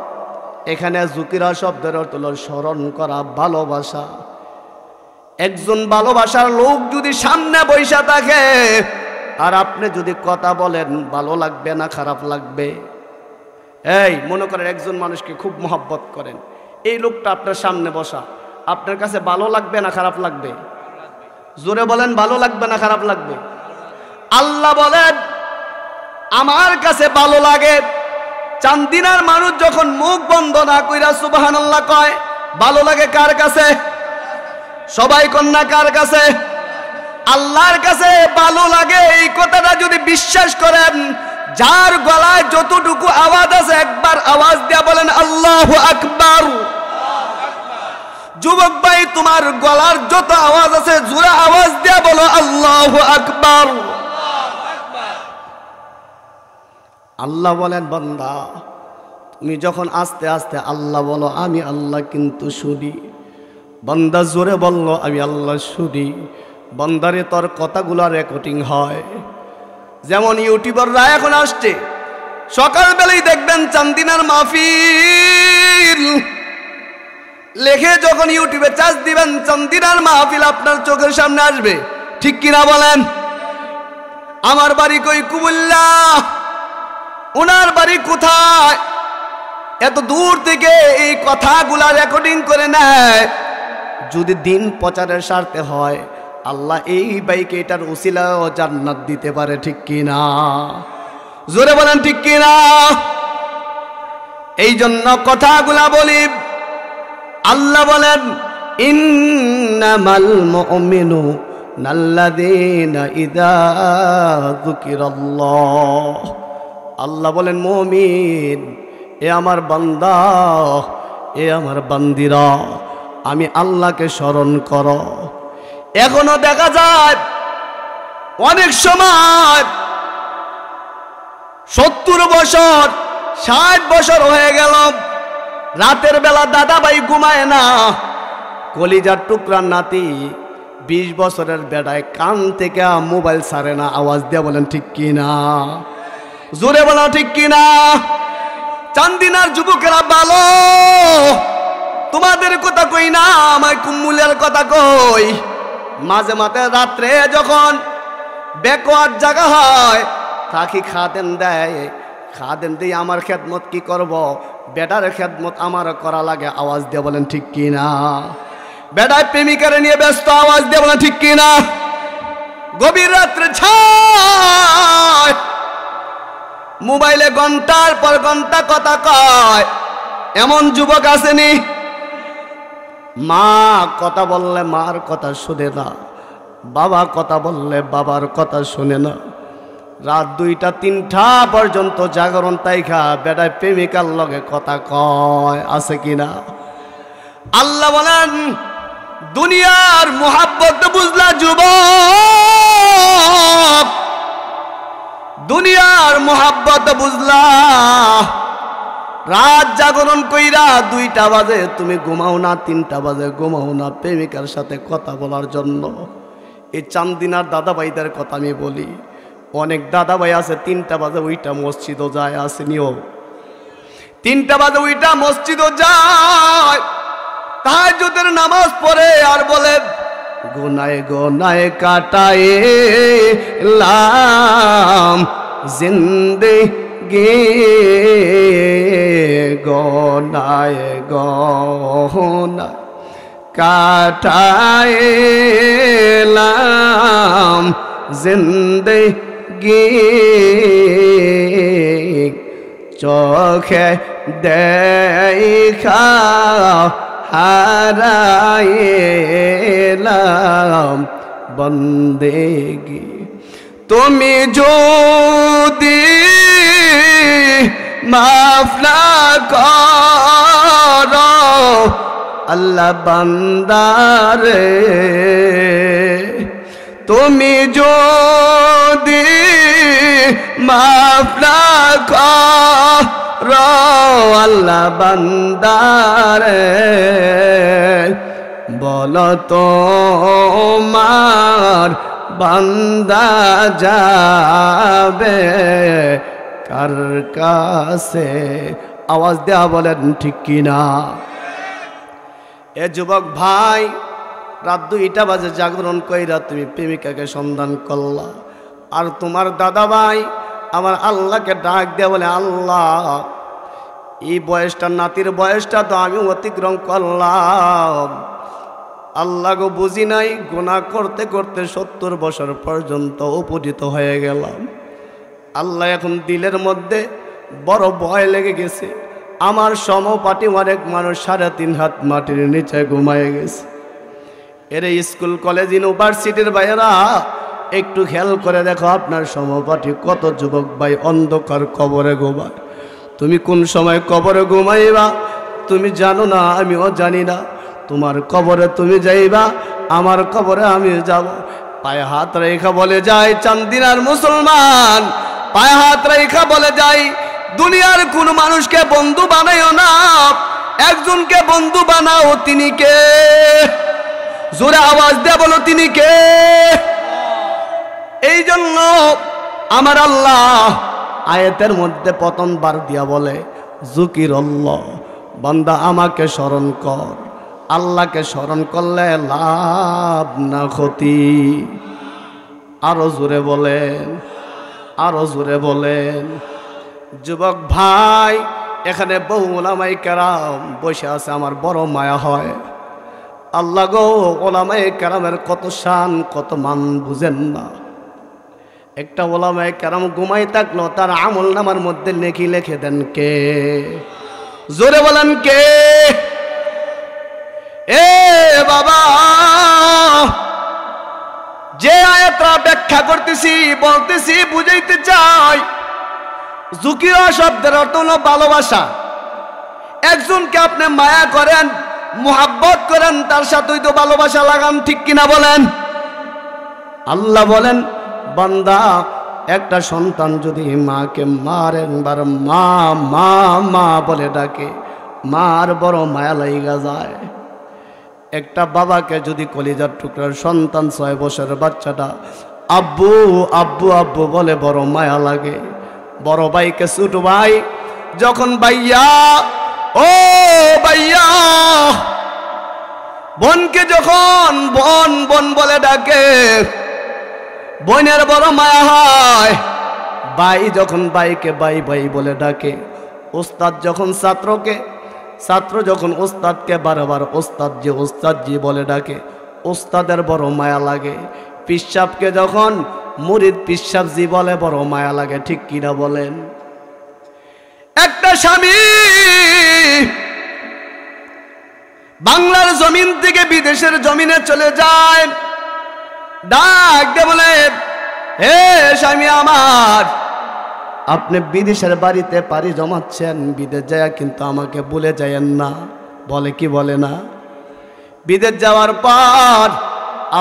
এখানে যুকিরা শব্দের অর্থ হলো স্মরণ করা, ভালোবাসা। একজন ভালোবাসার লোক যদি সামনে বসে থাকে আর আপনি যদি কথা বলেন, ভালো লাগবে না খারাপ লাগবে? এই মনে করেন একজন মানুষকে খুব মহব্বত করেন, এই লোকটা আপনার সামনে বসা, আপনার কাছে ভালো লাগবে না খারাপ লাগবে? জোরে বলেন, ভালো লাগবে না খারাপ লাগবে? আল্লাহ বলেন আমার কাছে ভালো লাগে। চান্দিনার মানুষ যখন মুখ বন্ধ না কইরা সুবহানাল্লাহ কয়, ভালো লাগে কার কাছে? সবাই কন্যা কার কাছে? আল্লাহর কাছে ভালো লাগে। এই কথাটা যদি বিশ্বাস করেন, যার গলায় যতটুকু আওয়াজ আছে একবার আওয়াজ দিয়া বলেন আল্লাহু আকবার। যুবক ভাই, তোমার গলার যত আওয়াজ আছে জোরে আওয়াজ দিয়া বলো আল্লাহু আকবার। আল্লাহ বলেন বান্দা তুমি যখন আস্তে আস্তে আল্লাহ বলো, আমি আল্লাহ কিন্তু শুনি। বান্দা জোরে বলল আমি আল্লাহ শুনি। বান্দারে তোর কথাগুলো রেকর্ডিং হয়। যেমন ইউটিউবাররা এখন আসছে, সকালবেলায় দেখবেন চান্দিনার মাহফিল লেখে যখন ইউটিউবে চার্জ দিবেন, চান্দিনার মাহফিল আপনার চোখের সামনে আসবে। ঠিক কিনা বলেন? আমার বাড়ি কই কুমিল্লা, ওনার বাড়ি কোথায়, এত দূর থেকে এই কথাগুলা রেকর্ডিং করে নেয়। যদি দিন প্রচারের স্বার্থে হয়, আল্লাহ এই বাইকে এটার উসিলাও জান্নাত দিতে পারে। ঠিক কিনা? জোরে বলেন ঠিক কিনা? এই জন্য কথাগুলা বলি। আল্লাহ বলেন ইন্নামাল মুমিনুনা আল্লাযীনা ইযা যুকিরাল্লাহ। আল্লাহ বলেন মুমিন, এ আমার বান্দা, এ আমার বান্দিরা, আমি আল্লাহকে স্মরণ করো। এখনো দেখা যায় অনেক সময় 70 বছর 60 বছর হয়ে গেল, রাতের বেলা দাদা ভাই ঘুমায় না, কলিজার টুকরার নাতি 20 বছরের বেড়ায় কান থেকে মোবাইল ছাড়ে না। আওয়াজ দিয়ে বলেন ঠিক কিনা? জোরে বলো ঠিক কিনা? চান্দিনার যুবকেরা ভালো, তোমাদের কথা কই না, আমার কুম্মুলের কথা কই। মাঝে মাঝে রাত্রে যখন বেকওয়ার জায়গা হয়, তাকে খাদেন দেয়, খাদেন দিয়ে আমার খেদমত কি করব, বেটার খেদমত আমার করা লাগে। আওয়াজ দিয়ে বলেন ঠিক কিনা? বেটায় প্রেমিকারে নিয়ে ব্যস্ত। আওয়াজ দিয়ে বলেন ঠিক কিনা? গভীর রাত্রে ছায় মোবাইলে ঘন্টার পর ঘন্টা কথা কয়, এমন যুবক আসেনি? মা কথা বললে মার কথা শুনে না, বাবা কথা বললে বাবার কথা শুনে না। রাত 2টা 3টা পর্যন্ত জাগরণ তাইখা বেটায় প্রেমিকার লগে কথা কয়। আছে কিনা? আল্লাহ বলেন দুনিয়ার মোহাব্বত বুঝলা যুবক, দুনিয়ার মোহাব্বত বুঝলা, রাত জাগরণ কইরা 2টা বাজে তুমি ঘুমাও না, 3টা বাজে ঘুমাও না প্রেমিকার সাথে কথা বলার জন্য। এই চান্দিনার দাদা ভাইদের কথা আমি বলি, অনেক দাদা ভাই আছে 3টা বাজে ওইটা মসজিদও যায়, আসেনিও 3টা বাজে ওইটা মসজিদও যায়, তাহাজ্জুদের নামাজ পড়ে আর বলে গুনায় গুনায় কাটাইলাম জিন্দেগি, গুনায় গুনায় কাটাইলাম জিন্দেগি, চোখে দেখা হারাইলাম বন্দেগি। তুমি যদি মাফ না করো আল্লাহ বান্দারে, তুমি যদি মাফ না করো আল্লাহ বান্দারে, বলো তোমার বান্দা যাবে কার কাছে? আওয়াজ দেয়া বলেন ঠিক কিনা? এ যুবক ভাই, রাত 2টা বাজে জাগরণ কইরা তুমি প্রেমিকাকে সন্ধান করলা, আর তোমার দাদা ভাই আমার আল্লাহকে ডাক দেয়া বলে আল্লাহ এই বয়সটা, নাতির বয়সটা তো আমি অতিক্রম করলাম, আল্লাহ গো বুঝি নাই, গুনাহ করতে করতে 70 বছর পর্যন্ত উপনীত হয়ে গেলাম। আল্লাহ এখন দিলের মধ্যে বড় ভয় লেগে গেছে, আমার সমপাটি অনেক মানুষ 3.5 হাত মাটির নিচে ঘুমায় গেছে। এর স্কুল কলেজ ইউনিভার্সিটির বাইরা একটু খেয়াল করে দেখো, আপনার সমপাটি কত যুবক ভাই অন্ধকার কবরে ঘুমায়। তুমি কোন সময় কবরে ঘুমাইবা তুমি জানো না, আমিও জানি না। তোমার কবরে তুমি যাইবা, আমার কবরে আমি যাব। পায়ে হাত রেখা বলে যাই চান্দিনার মুসলমান, পায়ে হাত রেখা বলে যাই দুনিয়ার কোন মানুষকে বন্ধু বানাইও না, একজনকে বন্ধু বানাও। তিনি কে? জোরে আওয়াজ দিয়ে বলো তিনি কে? এই জন্য আমার আল্লাহ আয়াতের মধ্যে প্রথমবার দিয়া বলে যুকিরুল্লাহ, বান্দা আমাকে স্মরণ কর। আল্লাহকে স্মরণ করলে লাভ না ক্ষতি। আরো জোরে বলেন, আরো জোরে বলেন। যুবক ভাই, এখানে বহু ওলামাই কেরাম বসে আছে, আমার বড় মায়া হয়। আল্লাহ গো, ওলামাই কেরামের কত শান কত মান বুঝেন না। একটা ওলামাই কেরাম ঘুমাই থাকলো, তার আমল নামার মধ্যে নেকি লিখে দেন কে? জোরে বলেন কে? এ বাবা, যে আয়াতটা ব্যাখ্যা করতেছি বলতেছি বুঝাইতে চাই, যুকিরা শব্দের অর্থ হলো ভালোবাসা। একজনকে আপনি মায়া করেন, মুহাব্বত করেন, তার সাথেই তো ভালোবাসা লাগান, ঠিক কিনা বলেন? আল্লাহ বলেন বান্দা, একটা সন্তান যদি মাকে মারেন বার মা মা মা বলে ডাকে, মার বড় মায়া লাইগা যায়। একটা বাবাকে যদি কলিজার টুকরার সন্তান 6 বছরের বাচ্চাটা আব্বু আব্বু আব্বু বলে বড় মায়া লাগে। বড় ভাইকে ছোট ভাই যখন ভাইয়া ও ভাইয়া, বোনকে যখন বোন বোন বলে ডাকে, বোনের বড় মায়া হয়। ভাই যখন ভাইকে ভাই ভাই বলে ডাকে, ওস্তাদ যখন ছাত্রকে, ছাত্র যখন ওস্তাদকে বারবার ওস্তাদ জি বলে ডাকে, ওস্তাদের বড় মায়া লাগে। পিসাবকে যখন মুরিদ পিসাব জি বলে বড় মায়া লাগে, ঠিক কিনা বলেন? একটা স্বামী বাংলার জমিন থেকে বিদেশের জমিনে চলে যায়, ডাক দে বলে হে স্বামী আমার, আপনি বিদেশের বাড়িতে পাড়ি জমাচ্ছেন, বিদেশ যায় কিন্তু আমাকে ভুলে যায়েন না। বলে কি বলে না? বিদেশ যাওয়ার পর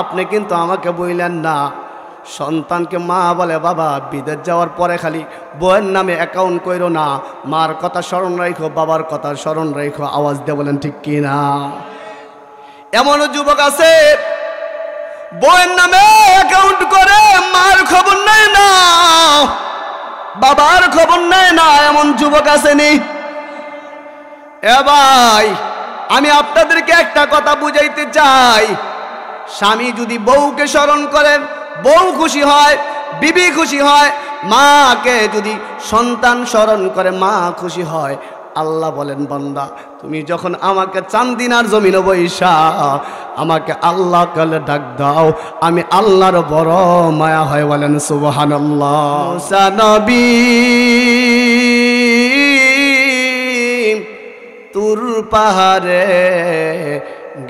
আপনি কিন্তু আমাকে বললেন না। সন্তানকে মা বলে বাবা বিদেশ যাওয়ার পরে খালি বউয়ের নামে অ্যাকাউন্ট কইরো না, মার কথা স্মরণ রাখো, বাবার কথা স্মরণ রাখো। আওয়াজ দিয়ে বলেন ঠিক কি না? এমনও যুবক আছে বউয়ের নামে অ্যাকাউন্ট করে, মার খবর নেয় না, বাবার খবর নেয় না, এমন যুবক আসেনি? এ ভাই, আমি আপনাদেরকে একটা কথা বুঝাইতে চাই, স্বামী যদি বউকে স্মরণ করেন বউ খুশি হয়, বিবি খুশি হয়। মাকে যদি সন্তান স্মরণ করে মা খুশি হয়। আল্লাহ বলেন বান্দা তুমি যখন আমাকে চান্দিনার জমিনে বৈশা আমাকে আল্লাহ কালে ডাক দাও, আমি আল্লাহর বড় মায়া হয়। বলেন সুবহানাল্লাহ। মুসা নবী তুর পাহাড়ে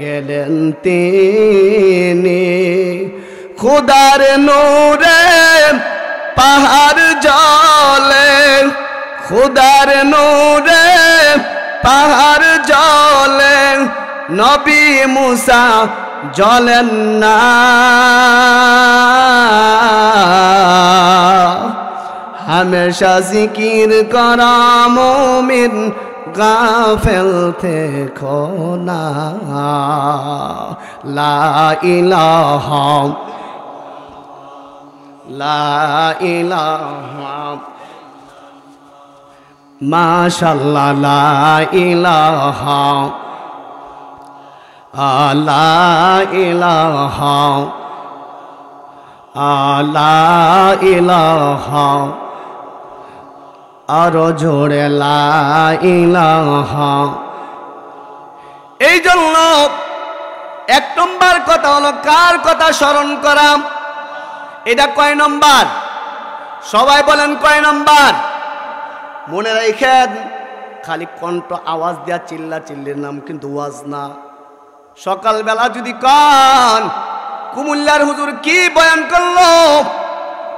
গেলেন তিনি, খোদার নূরে পাহাড় জলে, খোদার নূরে পাহাড় জলে, নবী মুসা জ্বলেন না। হামেশা জিকির করা মুমিন গাফেল থেকো না। লা ইলাহা লা ইলাহা মাশাআল্লাহ, লা ইলাহা লা ইলাহা লা ইলাহা, আরো জোরে লা ইলাহা। এই জন্য এক নম্বর কথা হলো কার কথা স্মরণ করা। এটা কয় নম্বর? সবাই বলেন কয় নম্বর? মনে রাখেন, খালি কণ্ঠ আওয়াজ দেওয়া চিল্লা চিল্লির নাম কিন্তু ওয়াজ না। সকালবেলা যদি কান কুমিল্লার হুজুর কি বয়ান করলো,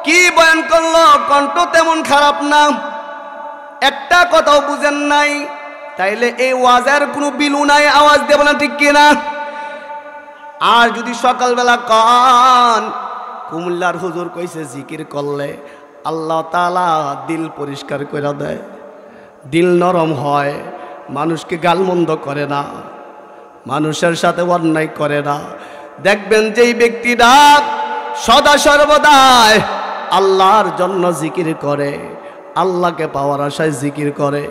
কি বয়ান করলো, কণ্ঠ তেমন খারাপ না, একটা কথাও বুঝেন নাই, তাইলে এই ওয়াজের কোনো বিলু নাই। আওয়াজ দেব না ঠিক কিনা? আর যদি সকালবেলা কান কুমিল্লার হুজুর কইছে জিকির করলে আল্লাহ তাআলা দিল পরিষ্কার করে দেয়, দিল নরম হয়, মানুষকে গালমন্দ করে না, মানুষের সাথে অন্যায় করে না। দেখবেন যেই ব্যক্তিরা সদা সর্বদাই আল্লাহর জন্য জিকির করে, আল্লাহকে পাওয়ার আশায় জিকির করে,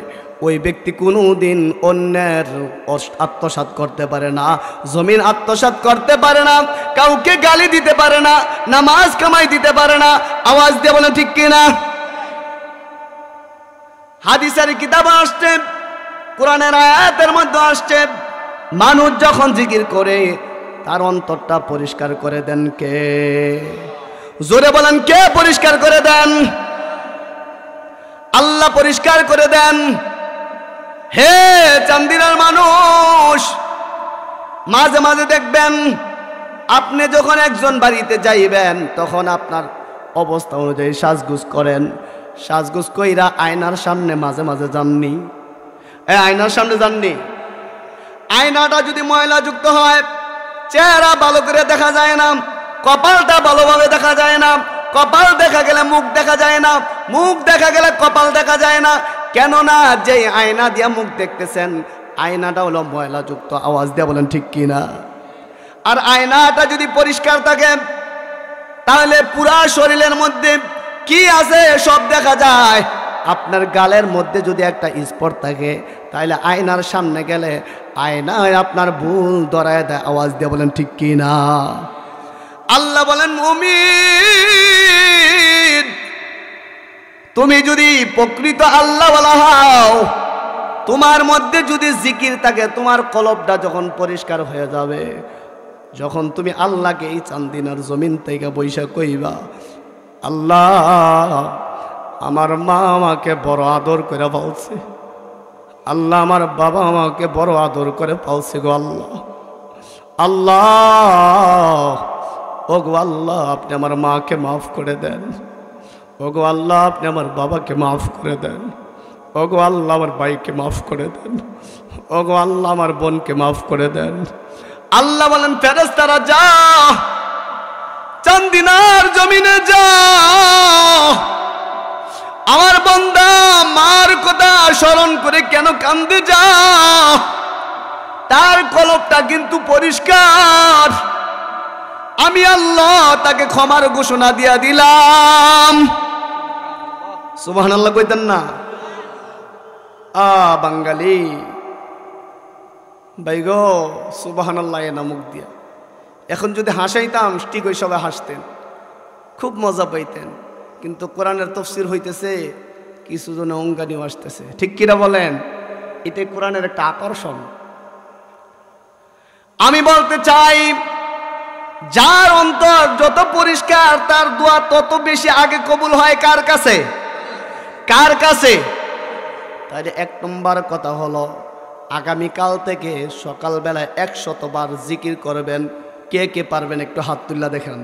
ওই ব্যক্তি কোনোদিন অন্যের আত্মসাৎ করতে পারে না, জমিন আত্মসাৎ করতে পারে না, কাউকে গালি দিতে পারে না, নামাজ কামাই দিতে পারে না। আওয়াজ দিয়ে বলে ঠিক কিনা? হাদিসের কিতাবে আসছে, কোরআনের আয়াতের মধ্যে আসছে, মানুষ যখন জিকির করে তার অন্তরটা পরিষ্কার করে দেন কে? জোরে বলেন কে পরিষ্কার করে দেন? আল্লাহ পরিষ্কার করে দেন। হে চান্দিনার মানুষ, মাঝে মাঝে দেখবেন আপনি যখন একজন বাড়িতে যাইবেন তখন আপনার অবস্থা অনুযায়ী সাজগুজ করেন, সাজগুজ কইরা আয়নার সামনে মাঝে মাঝে যাননি? আয়নার সামনে যাননি? আয়নাটা যদি ময়লাযুক্ত হয় চেহারা ভালো করে দেখা যায় না, কপালটা ভালোভাবে দেখা যায় না, কপাল দেখা গেলে মুখ দেখা যায় না, মুখ দেখা গেলে কপাল দেখা যায় না। কেননা যে আয়না দিয়া মুখ দেখতেছেন আয়নাটা হলো ময়লাযুক্ত। আওয়াজ দিয়ে বলেন ঠিক কিনা? আর আয়নাটা যদি পরিষ্কার থাকে তাহলে পুরা শরীরের মধ্যে কি আছে সব দেখা যায়। আপনার গালের মধ্যে যদি একটা স্পট থাকে তাহলে আয়নার সামনে গেলে আয়নায় আপনার ভুল ধরায় দেয়। আওয়াজ দিয়ে বলেন ঠিক কিনা? আল্লাহ বলেন মুমিন তুমি যদি প্রকৃত আল্লাহ ওয়ালা হও, তোমার মধ্যে যদি জিকির থাকে, তোমার কলবটা যখন পরিষ্কার হয়ে যাবে, যখন তুমি আল্লাহকে এই চান্দিনার জমিন থেকে বৈশা কইবা আল্লাহ আমার মা আমাকে বড় আদর করে পালছে, আল্লাহ আমার বাবা আমাকে বড় আদর করে পালছে গো আল্লাহ, আল্লাহ ও গো আল্লাহ আপনি আমার মাকে মাফ করে দেন, ও গো আল্লাহ আপনি আমার বাবাকে মাফ করে দেন, ও গো আল্লাহ আমার ভাইকে মাফ করে দেন, ও গো আল্লাহ আমার বোনকে মাফ করে দেন। আল্লাহ বলেন ফেরেশতারা যা চান্দিনার জমিনে যা, আমার বান্দা মার কথা স্মরণ করে কেন কান্দে যা, তার কলবটা কিন্তু পরিষ্কার, আমি আল্লাহ তাকে ক্ষমার ঘোষণা দিয়া দিলাম। সুবহানাল্লাহ কইতেন না? বাঙালি ভাই গো, সুবহানাল্লাহ এ নামুক দিয়া এখন যদি হাসাইতাম ঠিক ওই সবাই হাসতেন, খুব মজা পাইতেন। কিন্তু কোরআনের তাফসীর হইতেছে, কিছু জন অঙ্গানিও আসতেছে, ঠিক কিনা বলেন? এটাই কোরআনের একটা আকর্ষণ। আমি বলতে চাই, যার অন্তর যত পরিষ্কার তার দোয়া তত বেশি আগে কবুল হয়। কার কাছে? কার কাছে? তাহলে 1 নম্বর কথা হলো, আগামীকাল থেকে সকালবেলায় 100 বার জিকির করবেন। কে কে পারবেন একটু হাত তুলে দেখেন,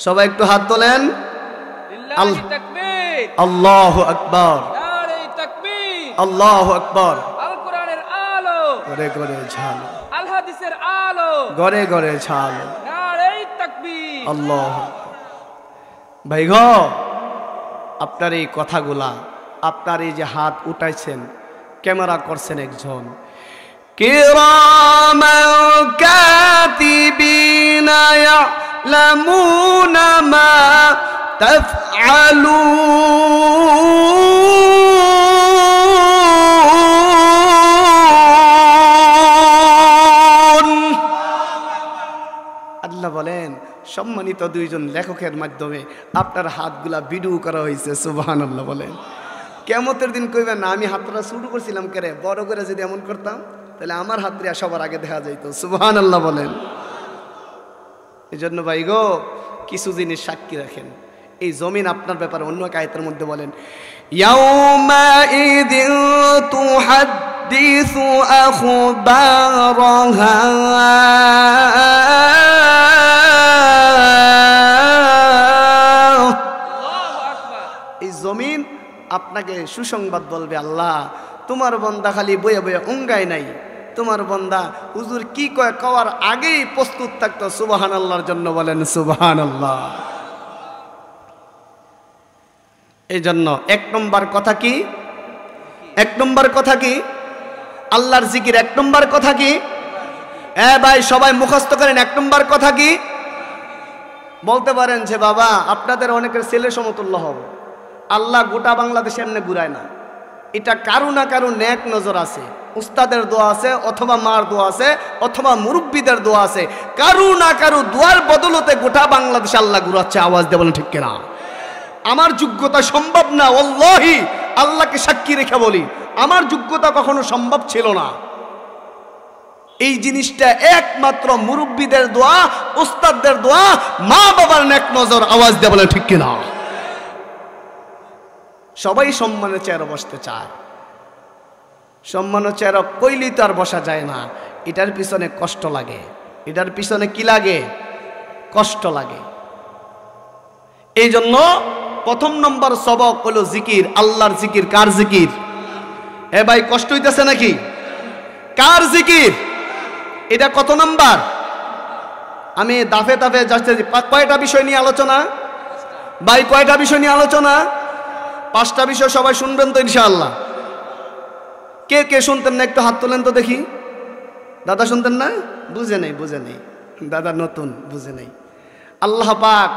সবাই একটু হাত তোলেন। আল্লাহু আকবার, আল্লাহু আকবার। আল কোরআনের আলো ঘরে ঘরে ঝালো, আল হাদিসের আলো ঘরে ঘরে ঝালো, নারে তাকবীর। আল্লাহু আকবার। ভাই গো, আপনার এই কথাগুলা, আপনার এই যে হাত উঠাইছেন, ক্যামেরা করছেন একজন, কিরামান কাতিবিনা ইয়ালামুনা মা তাফআলুন। আল্লাহ বলেন, সম্মানিত 2 জন লেখকের মাধ্যমে আপনার হাতগুলা ভিডিও করা হয়েছে। সুবহানাল্লাহ বলেন। কিয়ামতের দিন কইবেন না, আমি হাতটা শুরু করছিলাম কেরে, বড় করে যদি এমন করতাম তাহলে আমার হাতটা সবার আগে দেখা যাইত। সুবহানাল্লাহ বলেন। এই জন্য ভাই গো, কিছু জিনিস সাক্ষী রাখেন। এই জমিন আপনার ব্যাপারে অন্য এক আয়াতের মধ্যে বলেন, ইয়াউমাইযিন তুহাদ্দিসু আখবারাহা, এই জমিন আপনাকে সুসংবাদ বলবে, আল্লাহ তোমার বান্দা খালি বয়ে বয়ে অঙ্গায় নাই, তোমার বান্দা হুজুর কি কয় কওয়ার আগেই প্রস্তুত থাকতো। সুবহানাল্লাহর জন্য বলেন সুবহানাল্লাহ। এই জন্য 1 নম্বর কথা কি? 1 নম্বর কথা কি? আল্লাহর জিকির। 1 নম্বর কথা কি? ভাই সবাই মুখস্থ করেন। 1 নম্বর কথা কি? বলতে পারেন যে বাবা, আপনাদের অনেকের ছেলে সমতুল্য হব। আল্লাহ গোটা বাংলাদেশে এমনি ঘুরায় না, এটা কারো না কারো নেক নজর আছে। উস্তাদের দোয়া আছে, অথবা মার দোয়া আছে, অথবা মুরব্বীদের দোয়া আছে। কারো না কারো দোয়ার বদলতে গোটা বাংলাদেশ আল্লাহ ঘুরাচ্ছে। আওয়াজ দিয়ে বলেন ঠিক কিনা? আমার যোগ্যতা সম্ভব না, ওয়াল্লাহি আল্লাহকে সাক্ষী রেখে বলি, আমার যোগ্যতা কখনো সম্ভব ছিল না। এই জিনিসটা একমাত্র মুরব্বীদের দোয়া, উস্তাদদের দোয়া, মা বাবার নেক নজর। আওয়াজ দিয়ে বলেন ঠিক কিনা? সবাই সম্মানের চেয়ারে বসতে চায়, সম্মানের চেয়ারে কইলেই তো আর বসা যায় না। এটার পিছনে কষ্ট লাগে। এটার পিছনে কি লাগে? কষ্ট লাগে। এই জন্য 1 নম্বর সবক হলো জিকির। আল্লাহর জিকির। কার জিকির? ভাই কষ্ট হইতেছে নাকি? কার জিকির? এটা কত নাম্বার? আমি দাফে দাফে যাচ্ছি। কয়টা বিষয় নিয়ে আলোচনা ভাই? কয়টা বিষয় নিয়ে আলোচনা? 5টা বিষয়। সবাই শুনবেন তো ইনশাআল্লাহ? কে কে শুনতেন না একটু হাত তোলেন তো দেখি। দাদা শুনতেন না? বুঝে নেই, বুঝে নেই, দাদা নতুন, বুঝে নেই। আল্লাহ পাক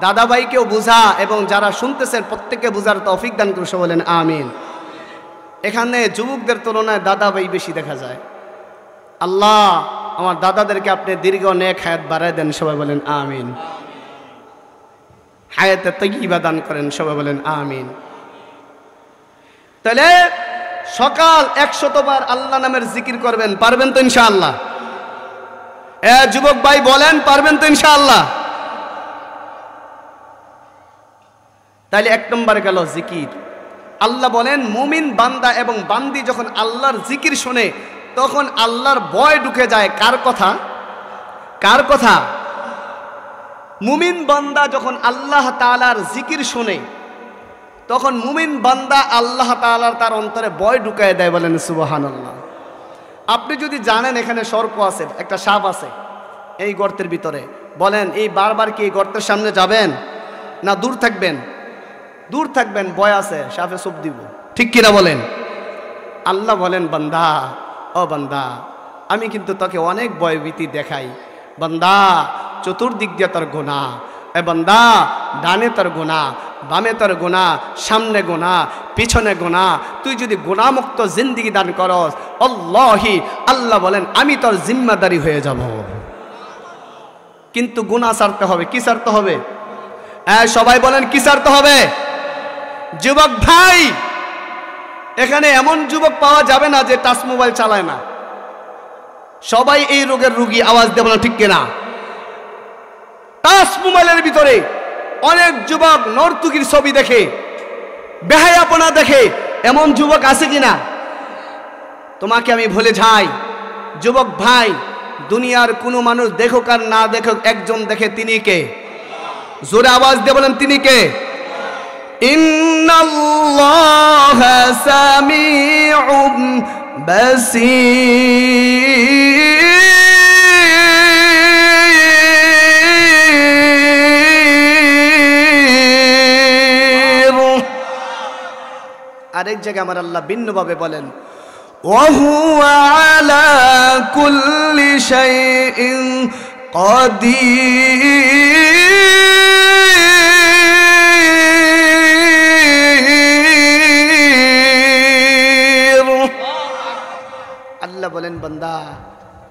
দাদা ভাইকেও বুঝা এবং যারা শুনতেছেন প্রত্যেককে বুঝার তৌফিক দান করুন। সবাই বলেন আমিন। এখানে যুবকদের তুলনায় দাদা ভাই বেশি দেখা যায়। আল্লাহ আমার দাদাদেরকে আপনি দীর্ঘ নেক হায়াত বাড়ায় দেন। সবাই বলেন আমিন। হায়াতে তাইয়্যিবা দান করেন। সবাই বলেন আমিন। তাহলে সকাল 100 বার আল্লাহ নামের জিকির করবেন। পারবেন তো ইনশাআল্লাহ? যুবক ভাই বলেন, পারবেন তো ইনশাআল্লাহ? তাহলে 1 নম্বরে গেল জিকির। আল্লাহ বলেন, মুমিন বান্দা এবং বান্দি যখন আল্লাহর জিকির শুনে তখন আল্লাহর ভয় ঢুকে যায়। কার কথা? কার কথা? মুমিন বান্দা যখন আল্লাহ তাআলার জিকির শুনে তখন মুমিন বান্দা আল্লাহ তাআলার তার অন্তরে ভয় ঢুকায় দেয়। বলেন সুবহানাল্লাহ। আপনি যদি জানেন এখানে সর্প আছে, একটা সাপ আছে, এই গর্তের ভিতরে। বলেন এই বারবার কি এই গর্তের সামনে যাবেন না দূর থাকবেন? দূর থাকবেন, ভয় আছে, সাপে চোপ দিব, ঠিক কিনা বলেন? আল্লাহ বলেন, বান্দা ও বান্দা, আমি কিন্তু তোকে অনেক ভয়ভীতি দেখাই। বান্দা চতুর্দিক দিয়ে তোর গুনাহ, এ বান্দা ডানে তোর গুনাহ, বামে তোর গুনাহ, সামনে গুনাহ, পিছনে গুনাহ। তুই যদি গুনাহমুক্ত জিন্দেগি দান করস, আল্লাহি আল্লাহ বলেন আমি তোর জিম্মাদারি হয়ে যাব। কিন্তু গুনাহ ছাড়তে হবে। কি ছাড়তে হবে? সবাই বলেন কি ছাড়তে হবে? যুবক ভাই, এখানে এমন যুবক পাওয়া যাবে না যে টাচ মোবাইল চালায় না। সবাই এই রোগের রোগী, আওয়াজ দেব না ঠিক কিনা? টাচ মোবাইলের ভিতরে অনেক যুবক নর্তকীর ছবি দেখে, বেহায়াপনা দেখে, এমন যুবক আছে কিনা? তোমাকে আমি বলে যাই যুবক ভাই, দুনিয়ার কোনো মানুষ দেখুক আর না দেখুক, একজন দেখে, তিনি কে? জোরে আওয়াজ দিয়ে বলেন তিনি কে? ইন্নাল্লাহা সামিউম বাসীর। আরেক জায়গায় আমার আল্লাহ ভিন্নভাবে বলেন, ওয়াহুয়া আলা কুল্লি শাইইন কাদির। আল্লাহ বলেন, বান্দা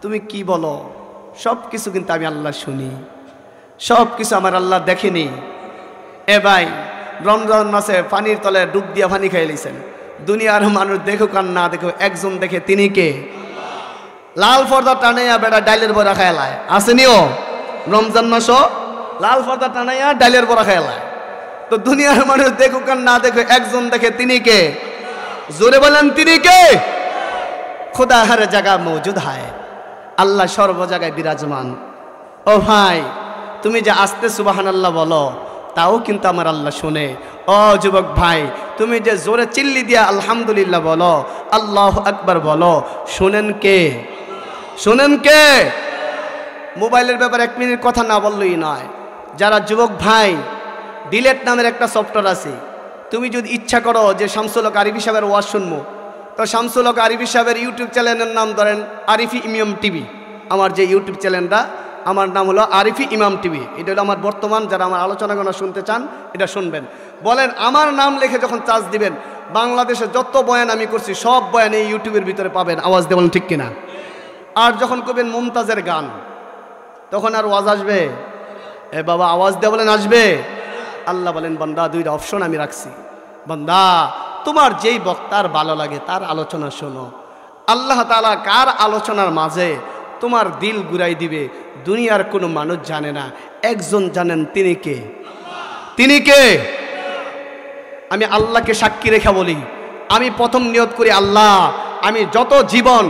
তুমি কি বলো? সব কিছু কিন্তু আমি আল্লাহ শুনি, সব কিছু আমার আল্লাহ দেখেনি। এ ভাই, রমজান মাসে পানির তলে ডুব দিয়া পানি খেয়ে লিছেন। দুনিয়ার মানুষ দেখুক আর না দেখুক, একজন দেখে, তিনি কে? লাল পর্দা টানাইয়া বেটা ডাইলের বড়া খেলায়, আসেনিও? রমজান মাসও লাল পর্দা টানাইয়া ডাইলের বড়া খেলায়। তো দুনিয়ার মানুষ দেখুক আর না দেখুক, একজন দেখে, তিনি কে? জোরে বলেন তিনি কে? খুদা হর জায়গা মৌজুদ হয়, আল্লাহ সর্ব জায়গায় বিরাজমান। ও ভাই, তুমি যে আস্তে সুবহানাল্লাহ বলো, তাও কিন্তু আমার আল্লাহ শুনে। ও যুবক ভাই, তুমি যে জোরে চিল্লি দিয়া আলহামদুলিল্লাহ বলো, আল্লাহু আকবার বলো, শুনেন কে? শুনেন কে? মোবাইলের ব্যাপারে 1 মিনিট কথা না বললেই নয়। যারা যুবক ভাই, ডিলেট নামের একটা সফটওয়্যার আছে। তুমি যদি ইচ্ছা করো যে শামসুল হক আরিফি সাহেবের ওয়াজ শুনবো, তো শামসুল হক আরিফি সাহেবের ইউটিউব চ্যানেলের নাম ধরেন আরিফি ইমাম টিভি। আমার যে ইউটিউব চ্যানেলটা, আমার নাম হলো আরিফি ইমাম টিভি। এটা হলো আমার বর্তমান, যারা আমার আলোচনাগুলো শুনতে চান এটা শুনবেন। বলেন আমার নাম লিখে যখন চার্জ দিবেন, বাংলাদেশে যত বয়ান আমি করছি সব বয়ান এই ইউটিউবের ভিতরে পাবেন, আওয়াজ দিয়ে বলেন ঠিক কিনা? আর যখন করবেন মুমতাজের গান, তখন আর ওয়াজ আসবে? এ বাবা আওয়াজ দিয়ে বলেন আসবে? আল্লাহ বলেন, বান্দা 2টা অপশন আমি রাখছি। বান্দা তোমার যেই বক্তার ভালো লাগে তার আলোচনা শোনো। আল্লাহ তাআলা কার আলোচনার মাঝে তোমার দিল ঘুরাই দিবে, দুনিয়ার কোনো মানুষ জানে না, একজন জানেন, তিনি কে? তিনি কে? আমি আল্লাহকে সাক্ষী রেখে বলি, আমি প্রথম নিয়ত করি, আল্লাহ আমি যত জীবন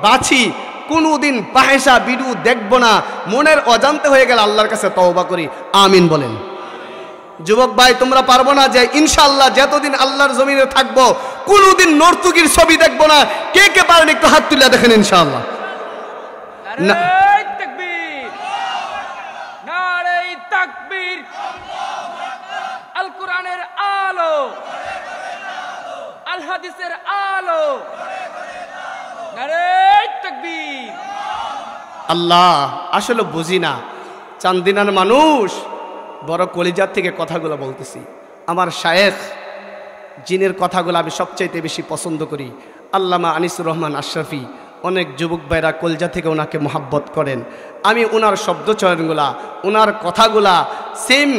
বাঁচি কোনোদিন ফাহেশা ভিডিও দেখব না। মনের অজান্তে হয়ে গেলে আল্লাহর কাছে তওবা করি, আমিন বলেন। যুবক ভাই, তোমরা পারবো না যে ইনশাআল্লাহ যতদিন আল্লাহর জমিনে থাকবো কোনোদিন নর্তকীর ছবি দেখবো না? কে কে পারেন একটু হাত তুলে দেখেন ইনশাআল্লাহ। নারে তাকবীর, নারে তাকবীর। আল কোরআনের আলো, আল হাদিসের আলো, নারে তাকবীর। আল্লাহ আসলে বুঝি না, চান্দিনার মানুষ বড় কলিজার থেকে কথাগুলো বলতেছি। আমার শায়েখ জিনের কথাগুলো আমি সবচাইতে বেশি পছন্দ করি, আল্লামা আনিসুর রহমান আশরাফি। অনেক যুবক ভাইরা কলজা থেকে ওনাকে মহাব্বত করেন। আমি ওনার শব্দচয়নগুলা, ওনার কথাগুলা সেম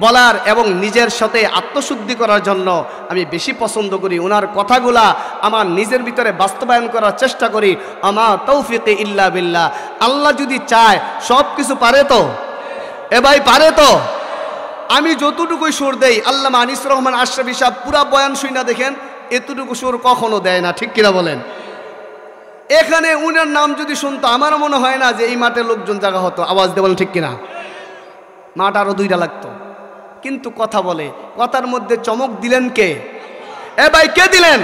বলার এবং নিজের সাথে আত্মশুদ্ধি করার জন্য আমি বেশি পছন্দ করি। ওনার কথাগুলা আমার নিজের ভিতরে বাস্তবায়ন করার চেষ্টা করি। আমা তৌফিকে ইল্লা বিল্লাহ। আল্লাহ যদি চায় সব কিছু পারে তো? এ ভাই পারে তো? আমি যতটুকুই সুর দেই, আল্লামা আনিসুর রহমান আশরাফি সাহেব পুরা বয়ান শুনে দেখেন এতটুকু সুর কখনো দেয় না, ঠিক কিনা বলেন? এখানে উনার নাম যদি শুনতো আমার মনে হয় না যে এই মাঠে লোকজন জায়গা হতো, আওয়াজ দিয়ে বলেন ঠিক কিনা? মাঠ আরো 2টা লাগতো। কিন্তু কথা বলে, কথার মধ্যে চমক দিলেন কে? এ ভাই কে দিলেন?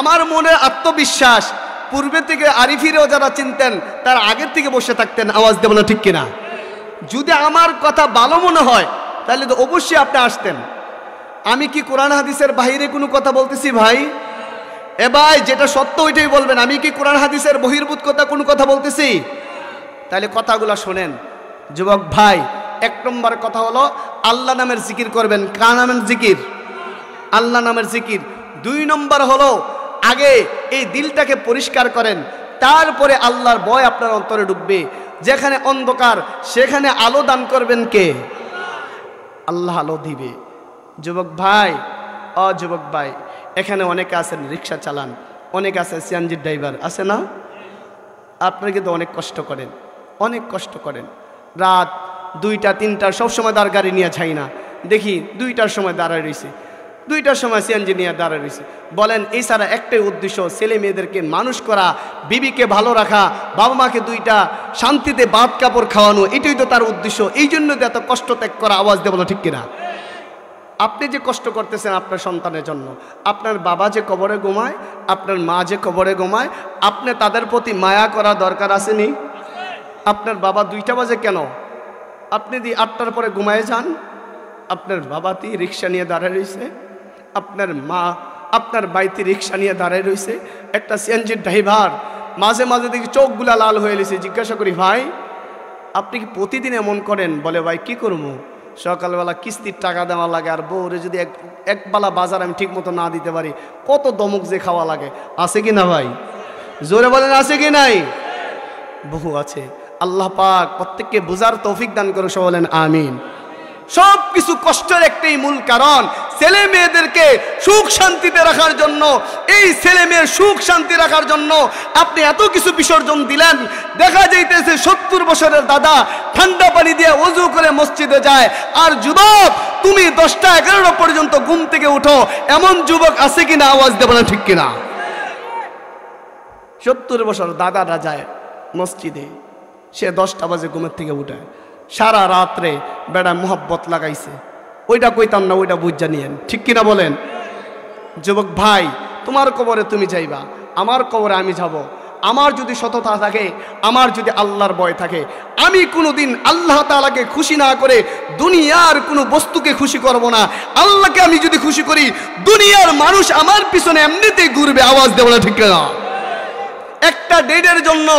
আমার মনের আত্মবিশ্বাস পূর্বে থেকে আরিফিরেও যারা চিনতেন তার আগের থেকে বসে থাকতেন। আওয়াজ দেব না ঠিক কিনা? যদি আমার কথা ভালো মনে হয় তাহলে তো অবশ্যই আপনি আসতেন। আমি কি কোরআন হাদিসের বাইরে কোনো কথা বলতেছি ভাই? এ ভাই, যেটা সত্য ওইটাই বলবেন। আমি কি কোরআন হাদিসের বহির্ভূত কথা কোনো কথা বলতেছি? তাহলে কথাগুলো শোনেন যুবক ভাই। 1 নম্বর কথা হলো আল্লাহ নামের জিকির করবেন। কার নামের জিকির? আল্লাহ নামের জিকির। 2 নম্বর হলো আগে এই দিলটাকে পরিষ্কার করেন, তারপরে আল্লাহর ভয় আপনার অন্তরে ঢুকবে। যেখানে অন্ধকার সেখানে আলো দান করবেন কে? আল্লাহ আলো দিবে। যুবক ভাই, যুবক ভাই, এখানে অনেকে আছেন রিক্সা চালান, অনেক আছে সিএনজি ড্রাইভার, আছে না? আপনারা কিন্তু অনেক কষ্ট করেন, অনেক কষ্ট করেন। রাত 2টা 3টার সবসময় তার গাড়ি নিয়ে যাই না, দেখি 2টার সময় দাঁড়ায় রয়েছে, 2টার সময় সিএনজি নিয়ে দাঁড়ায় রয়েছে। বলেন এই ছাড়া একটাই উদ্দেশ্য, ছেলে মেয়েদেরকে মানুষ করা, বিবিকে ভালো রাখা, বাবা মাকে 2টা শান্তিতে ভাত কাপড় খাওয়ানো, এটাই তো তার উদ্দেশ্য। এই জন্য তো এত কষ্ট ত্যাগ করা। আওয়াজ দেব না ঠিক কিনা? আপনি যে কষ্ট করতেছেন আপনার সন্তানের জন্য, আপনার বাবা যে কবরে ঘুমায়, আপনার মা যে কবরে ঘুমায়, আপনি তাদের প্রতি মায়া করা দরকার আসেনি? আপনার বাবা 2টা বাজে কেন? আপনি যদি 8টার পরে ঘুমায় যান, আপনার বাবাতি রিক্সা নিয়ে দাঁড়ায় রয়েছে, আপনার মা আপনার বাইতে রিক্সা নিয়ে দাঁড়ায় রয়েছে, একটা সিএনজির ড্রাইভার মাঝে মাঝে দেখি চোখগুলা লাল হয়ে গেছে। জিজ্ঞাসা করি, ভাই আপনি কি প্রতিদিন এমন করেন? বলে, ভাই কি করবো, সকালবেলা কিস্তির টাকা দেওয়া লাগে, আর বউরে যদি একবেলা বাজার আমি ঠিক মতো না দিতে পারি, কত দমক যে খাওয়া লাগে। আছে কি না ভাই? জোরে বলেন, আছে কি নাই? বহু আছে। আল্লাহ পাক প্রত্যেককে বুঝার তৌফিক দান করে, সব বলেন আমিন। সব কিছু কষ্টের একটাই মূল কারণ, ছেলে মেয়েদেরকে সুখ শান্তিতে রাখার জন্য, এই ছেলে মেয়ের সুখ শান্তি রাখার জন্য আপনি এত কিছু বিসর্জন দিলেন। দেখা যাইতেছে 70 বছরের দাদা ঠান্ডা পানি দিয়ে ওযু করে মসজিদে যায়, আর যুবক তুমি 10টা 11টা পর্যন্ত ঘুম থেকে উঠো, এমন যুবক আছে কিনা? আওয়াজ দেব না ঠিক কিনা? 70 বছর দাদারা যায় মসজিদে, সে 10টা বাজে ঘুমের থেকে উঠে, সারা রাত্রে বেড়া মোহাব্বত লাগাইছে। ওইটা কইতাম না, ওইটা বুঝ জানিয়েন, ঠিক কিনা বলেন? যুবক ভাই, তোমার কবরে তুমি যাইবা, আমার কবরে আমি যাব। আমার যদি সততা থাকে, আমার যদি আল্লাহর ভয় থাকে, আমি কোনোদিন আল্লাহ তাআলাকে খুশি না করে দুনিয়ার কোনো বস্তুকে খুশি করব না। আল্লাহকে আমি যদি খুশি করি, দুনিয়ার মানুষ আমার পিছনে এমনিতেই ঘুরবে। আওয়াজ দেব না ঠিক কিনা? একটা ডেটের জন্য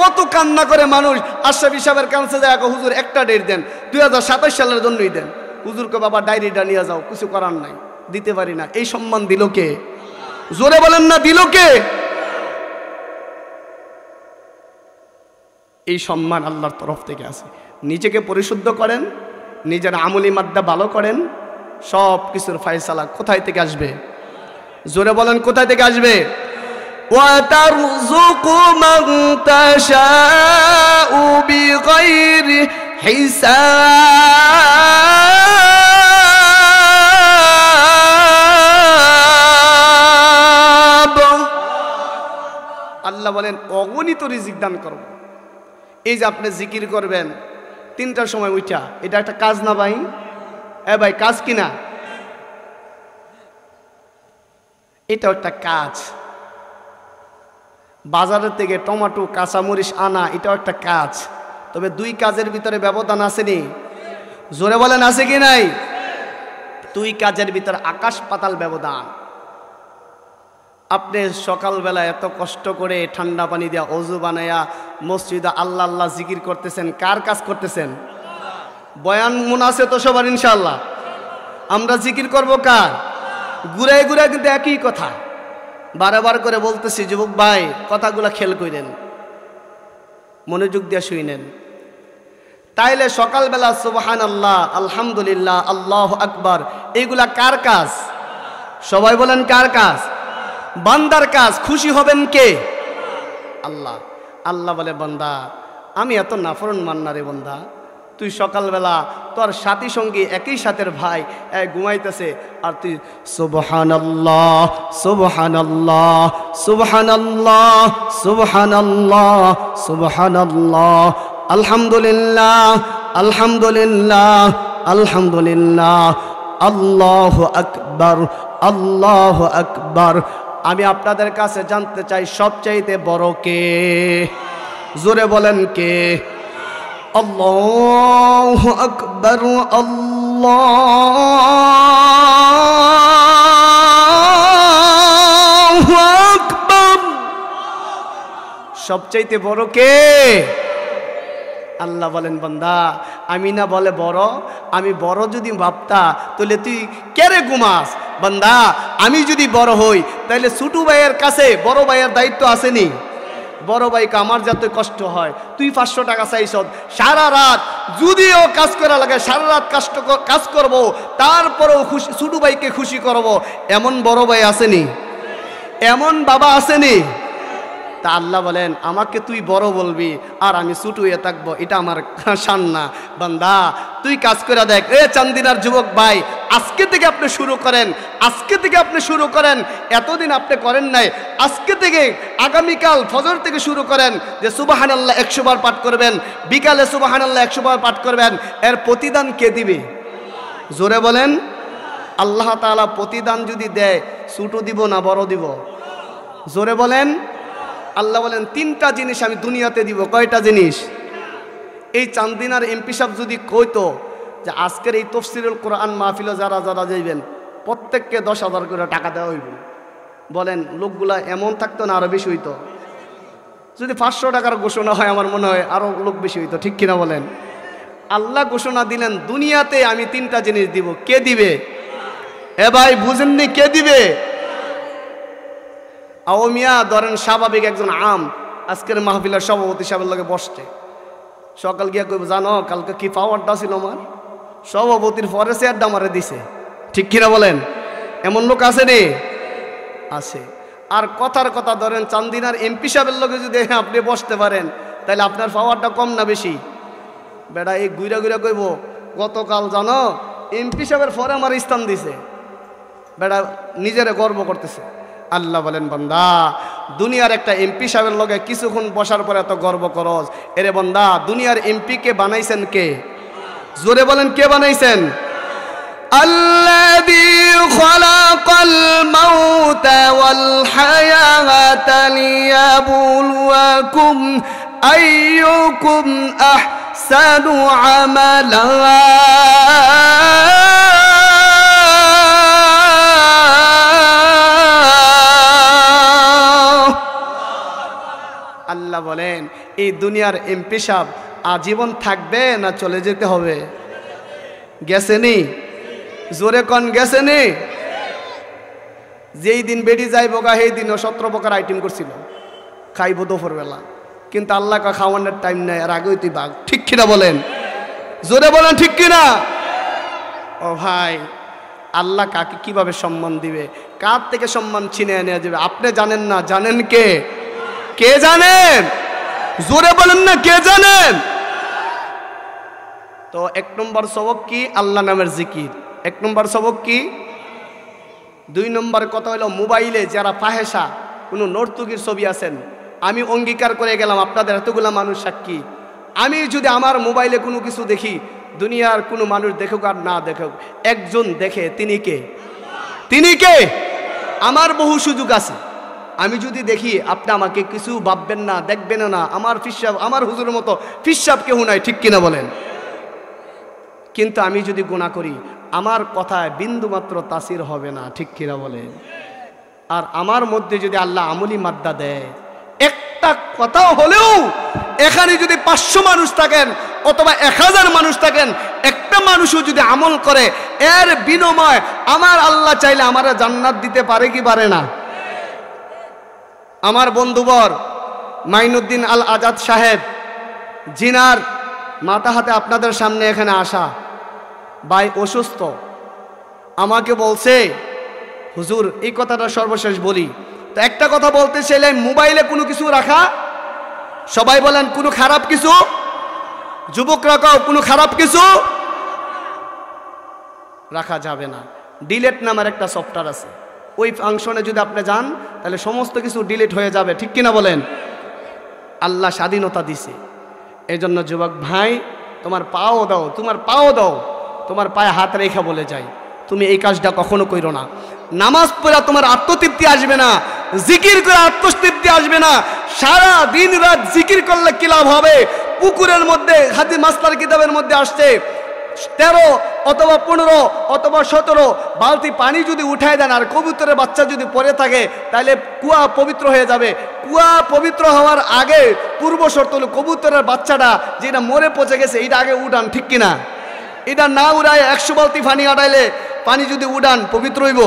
কত কান্না করে মানুষ। আশরাফি সাহেবের কাছে যায়, হুজুর একটা ডেট দেন, 2027 সালের জন্যই দেন। হুজুরকে, বাবা ডায়েরিটা নিয়ে যাও, কিছু করার নাই, দিতে পারি না। এই সম্মান দিল কে? জোরে বলেন না, দিল কে? এই সম্মান আল্লাহর তরফ থেকে আছে। নিজেকে পরিশুদ্ধ করেন, নিজের আমলি মাদ্দা ভালো করেন, সব কিছুর ফয়সালা কোথায় থেকে আসবে? জোরে বলেন, কোথায় থেকে আসবে? وَتَرْزُقُ مَن تَشَاءُ بِغَيْرِ হিসাব। আল্লাহ বলেন অগণিত রিজিক দান করব। এই যে আপনি জিকির করবেন 3টার সময় উঠা, এটা একটা কাজ না ভাই? ভাই কাজ কিনা? এটা একটা কাজ। বাজারের থেকে টমেটো কাঁচামরিচ আনা, এটাও একটা কাজ। তবে 2 কাজের ভিতরে ব্যবধান আসেনি? জোরে বলেন, আছে কি নাই? 2 কাজের ভিতরে আকাশ পাতাল ব্যবধান। আপনি সকালবেলা এত কষ্ট করে ঠান্ডা পানি দিয়া ওযু বানায়া মসজিদে আল্লাহ আল্লাহ জিকির করতেছেন, কার কাজ করতেছেন? বয়ান মনে আছে তো সবার ইনশাআল্লাহ? আমরা জিকির করব কার? ঘুরে ঘুরে কিন্তু একই কথা বারবার করে বলতেছি। যুবক ভাই, কথাগুলা খেয়াল করেন, মনোযোগ দিয়ে শুনেন। তাইলে সকালবেলা সুবহানাল্লাহ, আলহামদুলিল্লাহ, আল্লাহু আকবার, এইগুলা কার কাজ? সবাই বলেন কার কাজ? বান্দার কাজ। খুশি হবেন কে? আল্লাহ। আল্লাহ বলে, বান্দা আমি এত নাফরমান না রে বান্দা, তুই সকালবেলা তোর সাথী সঙ্গী একই সাথের ভাই ঘুমাইতেছে, আর তুই সুবহানাল্লাহ সুবহানাল্লাহ সুবহানাল্লাহ সুবহানাল্লাহ সুবহানাল্লাহ আলহামদুলিল্লাহ আলহামদুলিল্লাহ আলহামদুলিল্লাহ আল্লাহু আকবার আল্লাহু আকবার আমি আপনাদের কাছে জানতে চাই সবচাইতে বড় কে? জোরে বলেন কে? আল্লাহু আকবার, আল্লাহু আকবার। সবচাইতে বড় কে? আল্লাহ বলেন বান্দা আমি না বলে বড়, আমি বড় যদি ভাবতা তাহলে তুই কেরে ঘুমাস? বান্দা আমি যদি বড় হই তাহলে ছোট ভাইয়ের কাছে বড় ভাইয়ের দায়িত্ব আসেনি? বড় ভাইকে আমার যাতে কষ্ট হয়, তুই 500 টাকা চাইছ, সারা রাত যদিও কাজ করা লাগে সারা রাত কাজ করব, তারপরেও খুশি ছোট ভাইকে খুশি করব, এমন বড় ভাই আসেনি? এমন বাবা আসেনি? তা আল্লাহ বলেন আমাকে তুই বড় বলবি আর আমি ছোট হয়ে থাকবো, এটা আমার শান না। বান্দা তুই কাজ করে দেখ। এ চান্দিনার যুবক ভাই, আজকে থেকে আপনি শুরু করেন, আজকে থেকে আপনি শুরু করেন। এতদিন আপনি করেন নাই, আজকে থেকে আগামীকাল ফজর থেকে শুরু করেন যে সুবহানাল্লাহ 100 বার পাঠ করবেন, বিকালে সুবহানাল্লাহ 100 বার পাঠ করবেন। এর প্রতিদান কে দিবে? জোরে বলেন। আল্লাহ তাআলা প্রতিদান যদি দেয় ছোট দিব না বড় দিব? জোরে বলেন। আল্লাহ বলেন 3টা জিনিস আমি দুনিয়াতে দিব। কয়টা জিনিস? এই চান্দিনার এমপি সাহেব যদি কইতো যে আজকের এই তাফসীরুল কোরআন মাহফিলে যারা যারা যাইবেন প্রত্যেককে 10,000 করে টাকা দেওয়া হইব, বলেন লোকগুলা এমন থাকতো না আরো বেশি হইতো? যদি 500 টাকার ঘোষণা হয় আমার মনে হয় আরো লোক বেশি হইতো, ঠিক কিনা বলেন? আল্লাহ ঘোষণা দিলেন দুনিয়াতে আমি 3টা জিনিস দিব। কে দিবে? এ ভাই বুঝেননি কে দিবে? আওমিয়া ধরেন স্বাভাবিক একজন আম আজকের মাহফিলের সভাপতি সাহেবের লগে বসছে, সকাল গিয়া কইব জানো কালকে কি পাওয়ারটা ছিল আমার? সভাপতির পরে চেয়ারটা আমারে দিছে, ঠিক কিনা বলেন? এমন লোক আছে রে? আছে। আর কথার কথা ধরেন চান্দিনার এমপি সাহেবের লগে যদি আপনি বসতে পারেন তাহলে আপনার পাওয়ারটা কম না বেশি? বেটা এই ঘুরা ঘুরা কইব গতকাল জানো এমপি সাহেবের পরে আমার স্থান দিছে, বেটা নিজেরে গর্ব করতেছে। আল্লাহ বলেন বান্দা দুনিয়ার একটা এমপি সাহেবের লগে কিছুক্ষণ বসার পরে এত গর্ব করস? এরে বান্দা দুনিয়ার এমপি কে বানাইছেন কে? জোরে বলেন কে বানাইছেন? আল্লাযী খালাকাল মাউতা ওয়াল হায়াতা লিয়াবলুয়াকুম আইয়ুকুম আহসানু আমালা। আল্লাহ বলেন এই দুনিয়ার এমপি সাহেব আজীবন থাকবে না চলে যেতে হবে? গেছেনি? জোরে কন গেছেনি? যেই দিন বেড়ি যাইব গা সেই দিনও 17 প্রকার আইটেম করছিল, খাইব দুপুরবেলা, কিন্তু আল্লাহ কা খাওয়ানোর টাইম নাই, আর আগেই তুই বাঘ, ঠিক কিনা বলেন? জোরে বলেন ঠিক কিনা? ও ভাই আল্লাহ কাকে কিভাবে সম্মান দিবে, কার থেকে সম্মান ছিনিয়ে নিয়ে যাবে আপনি জানেন না? জানেন কে? কে জানেন? জোরে বলেন না কে জানেন? তো 1 নম্বর সবক কি? আল্লাহ নামের জিকির। 1 নম্বর সবক কি? 2 নম্বর কথা হলো মোবাইলে যারা ফাহেসা কোনো নর্তকীর ছবি আছেন, আমি অঙ্গীকার করে গেলাম আপনাদের এতগুলা মানুষ সাক্ষী, আমি যদি আমার মোবাইলে কোনো কিছু দেখি, দুনিয়ার কোনো মানুষ দেখুক আর না দেখুক, একজন দেখে, তিনি কে? তিনি কে? আমার বহু সুযোগ আছে, আমি যদি দেখি আপনি আমাকে কিছু ভাববেন না, দেখবেন না, আমার ফিসাব আমার হুজুরের মতো ফিসাব কেউ নাই, ঠিক কিনা বলেন? কিন্তু আমি যদি গুনাহ করি আমার কথায় বিন্দু মাত্র তাসির হবে না, ঠিক কিনা বলেন? আর আমার মধ্যে যদি আল্লাহ আমলি মাদ্দা দেয়, একটা কথাও হলেও এখানে যদি 500 মানুষ থাকেন অথবা 1000 মানুষ থাকেন, একটা মানুষও যদি আমল করে, এর বিনিময় আমার আল্লাহ চাইলে আমারে জান্নাত দিতে পারে কি পারে না? আমার বন্ধুবর মাইনুদ্দিন আল আজাদ সাহেব, জিনার মাথা হাতে আপনাদের সামনে এখানে আসা ভাই অসুস্থ, আমাকে বলছে হুজুর এই কথাটা সর্বশেষ বলি, তো একটা কথা বলতে চাইলে মোবাইলে কোনো কিছু রাখা, সবাই বলেন কোনো খারাপ কিছু, যুবকরা কাও কোনো খারাপ কিছু রাখা যাবে না। ডিলেট নামের একটা সফটওয়্যার আছে, ওই ফাংশনে যদি আপনি যান তাহলে সমস্ত কিছু ডিলিট হয়ে যাবে, ঠিক কিনা বলেন? আল্লাহ স্বাধীনতা দিছে, এই জন্য যুবক ভাই তোমার পাও দাও, তোমার পাও দাও, তোমার পায়ে হাত রেখা বলে যাই তুমি এই কাজটা কখনো কইরো না। নামাজ পড়া তোমার আত্মতৃপ্তি আসবে না, জিকির করে আত্মতৃপ্তি আসবে না। সারা দিন রাত জিকির করলে কি লাভ হবে? পুকুরের মধ্যে হাদিস মাসলার কিতাবের মধ্যে আসছে 13 অথবা 15 অথবা 17 বালতি পানি যদি উঠায় দেন আর কবুতরের বাচ্চা যদি পড়ে থাকে তাহলে কুয়া পবিত্র হয়ে যাবে। কুয়া পবিত্র হওয়ার আগে পূর্ব শর্ত হলো কবুতরের বাচ্চাটা যেটা মরে পচে গেছে এটা আগে উঠান, ঠিক কিনা? এটা না উড়ায় 100 বালতি পানি আটাইলে পানি যদি উড়ান পবিত্র হইব?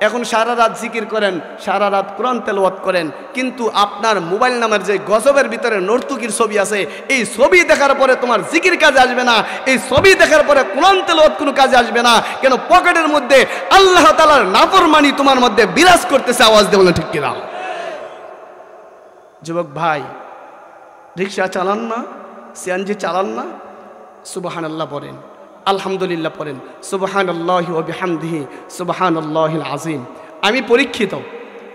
এখন সারা রাত জিকির করেন, সারা রাত কোরআন তেলাওয়াত করেন, কিন্তু আপনার মোবাইল নামের যে গজবের ভিতরে নর্তুকির ছবি আছে, এই ছবি দেখার পরে তোমার জিকির কাজে আসবে না, এই ছবি দেখার পরে কোরআন তেলাওয়াত কোনো কাজে আসবে না। কেন? পকেটের মধ্যে আল্লাহ তাআলার নাফরমানি তোমার মধ্যে বিরাজ করতেছে। আওয়াজ দিয়ে বলেন ঠিক কিনা? যুবক ভাই, রিক্সা চালান না, সিএনজি চালান না, সুবহানাল্লাহ পড়েন, আলহামদুলিল্লাহ পড়েন, সুবহানাল্লাহি ওয়া বিহামদিহি সুবহানাল্লাহিল আযীম। আমি পরীক্ষিত,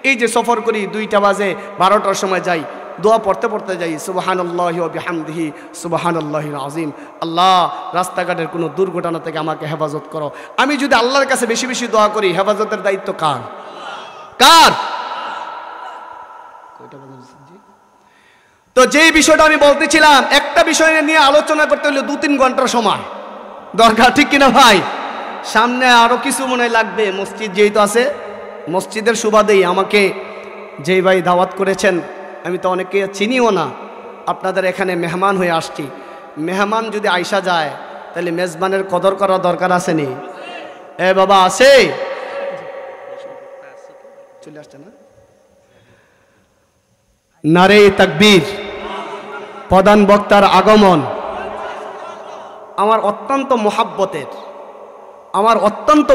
এই যে সফর করি 2টা বাজে 12টার সময় যাই, দোয়া পড়তে পড়তে যাই সুবহানাল্লাহি ওয়া বিহামদিহি সুবহানাল্লাহিল আযীম। আল্লাহ, রাস্তাঘাটের কোনো দুর্ঘটনা থেকে আমাকে হেফাজত করো। আমি যদি আল্লাহর কাছে বেশি বেশি দোয়া করি, হেফাজতের দায়িত্ব কার? কার? তো যেই বিষয়টা আমি বলতেছিলাম, একটা বিষয় নিয়ে আলোচনা করতে হলে 2-3 ঘন্টার সময় দরকার, ঠিক কিনা ভাই? সামনে আরো কিছু মনে লাগবে। মসজিদ যেহেতু আছে, মসজিদের সুবাদেই আমাকে যেই ভাই দাওয়াত করেছেন, আমি তো অনেকে চিনিও না, আপনাদের এখানে মেহমান হয়ে আসছি। মেহমান যদি আইসা যায় তাহলে মেজবানের কদর করা দরকার আছে নি? এ বাবা, আছে? চলে আসছে না? নারে তাকবীর, প্রধান বক্তার আগমন আমার অত্যন্ত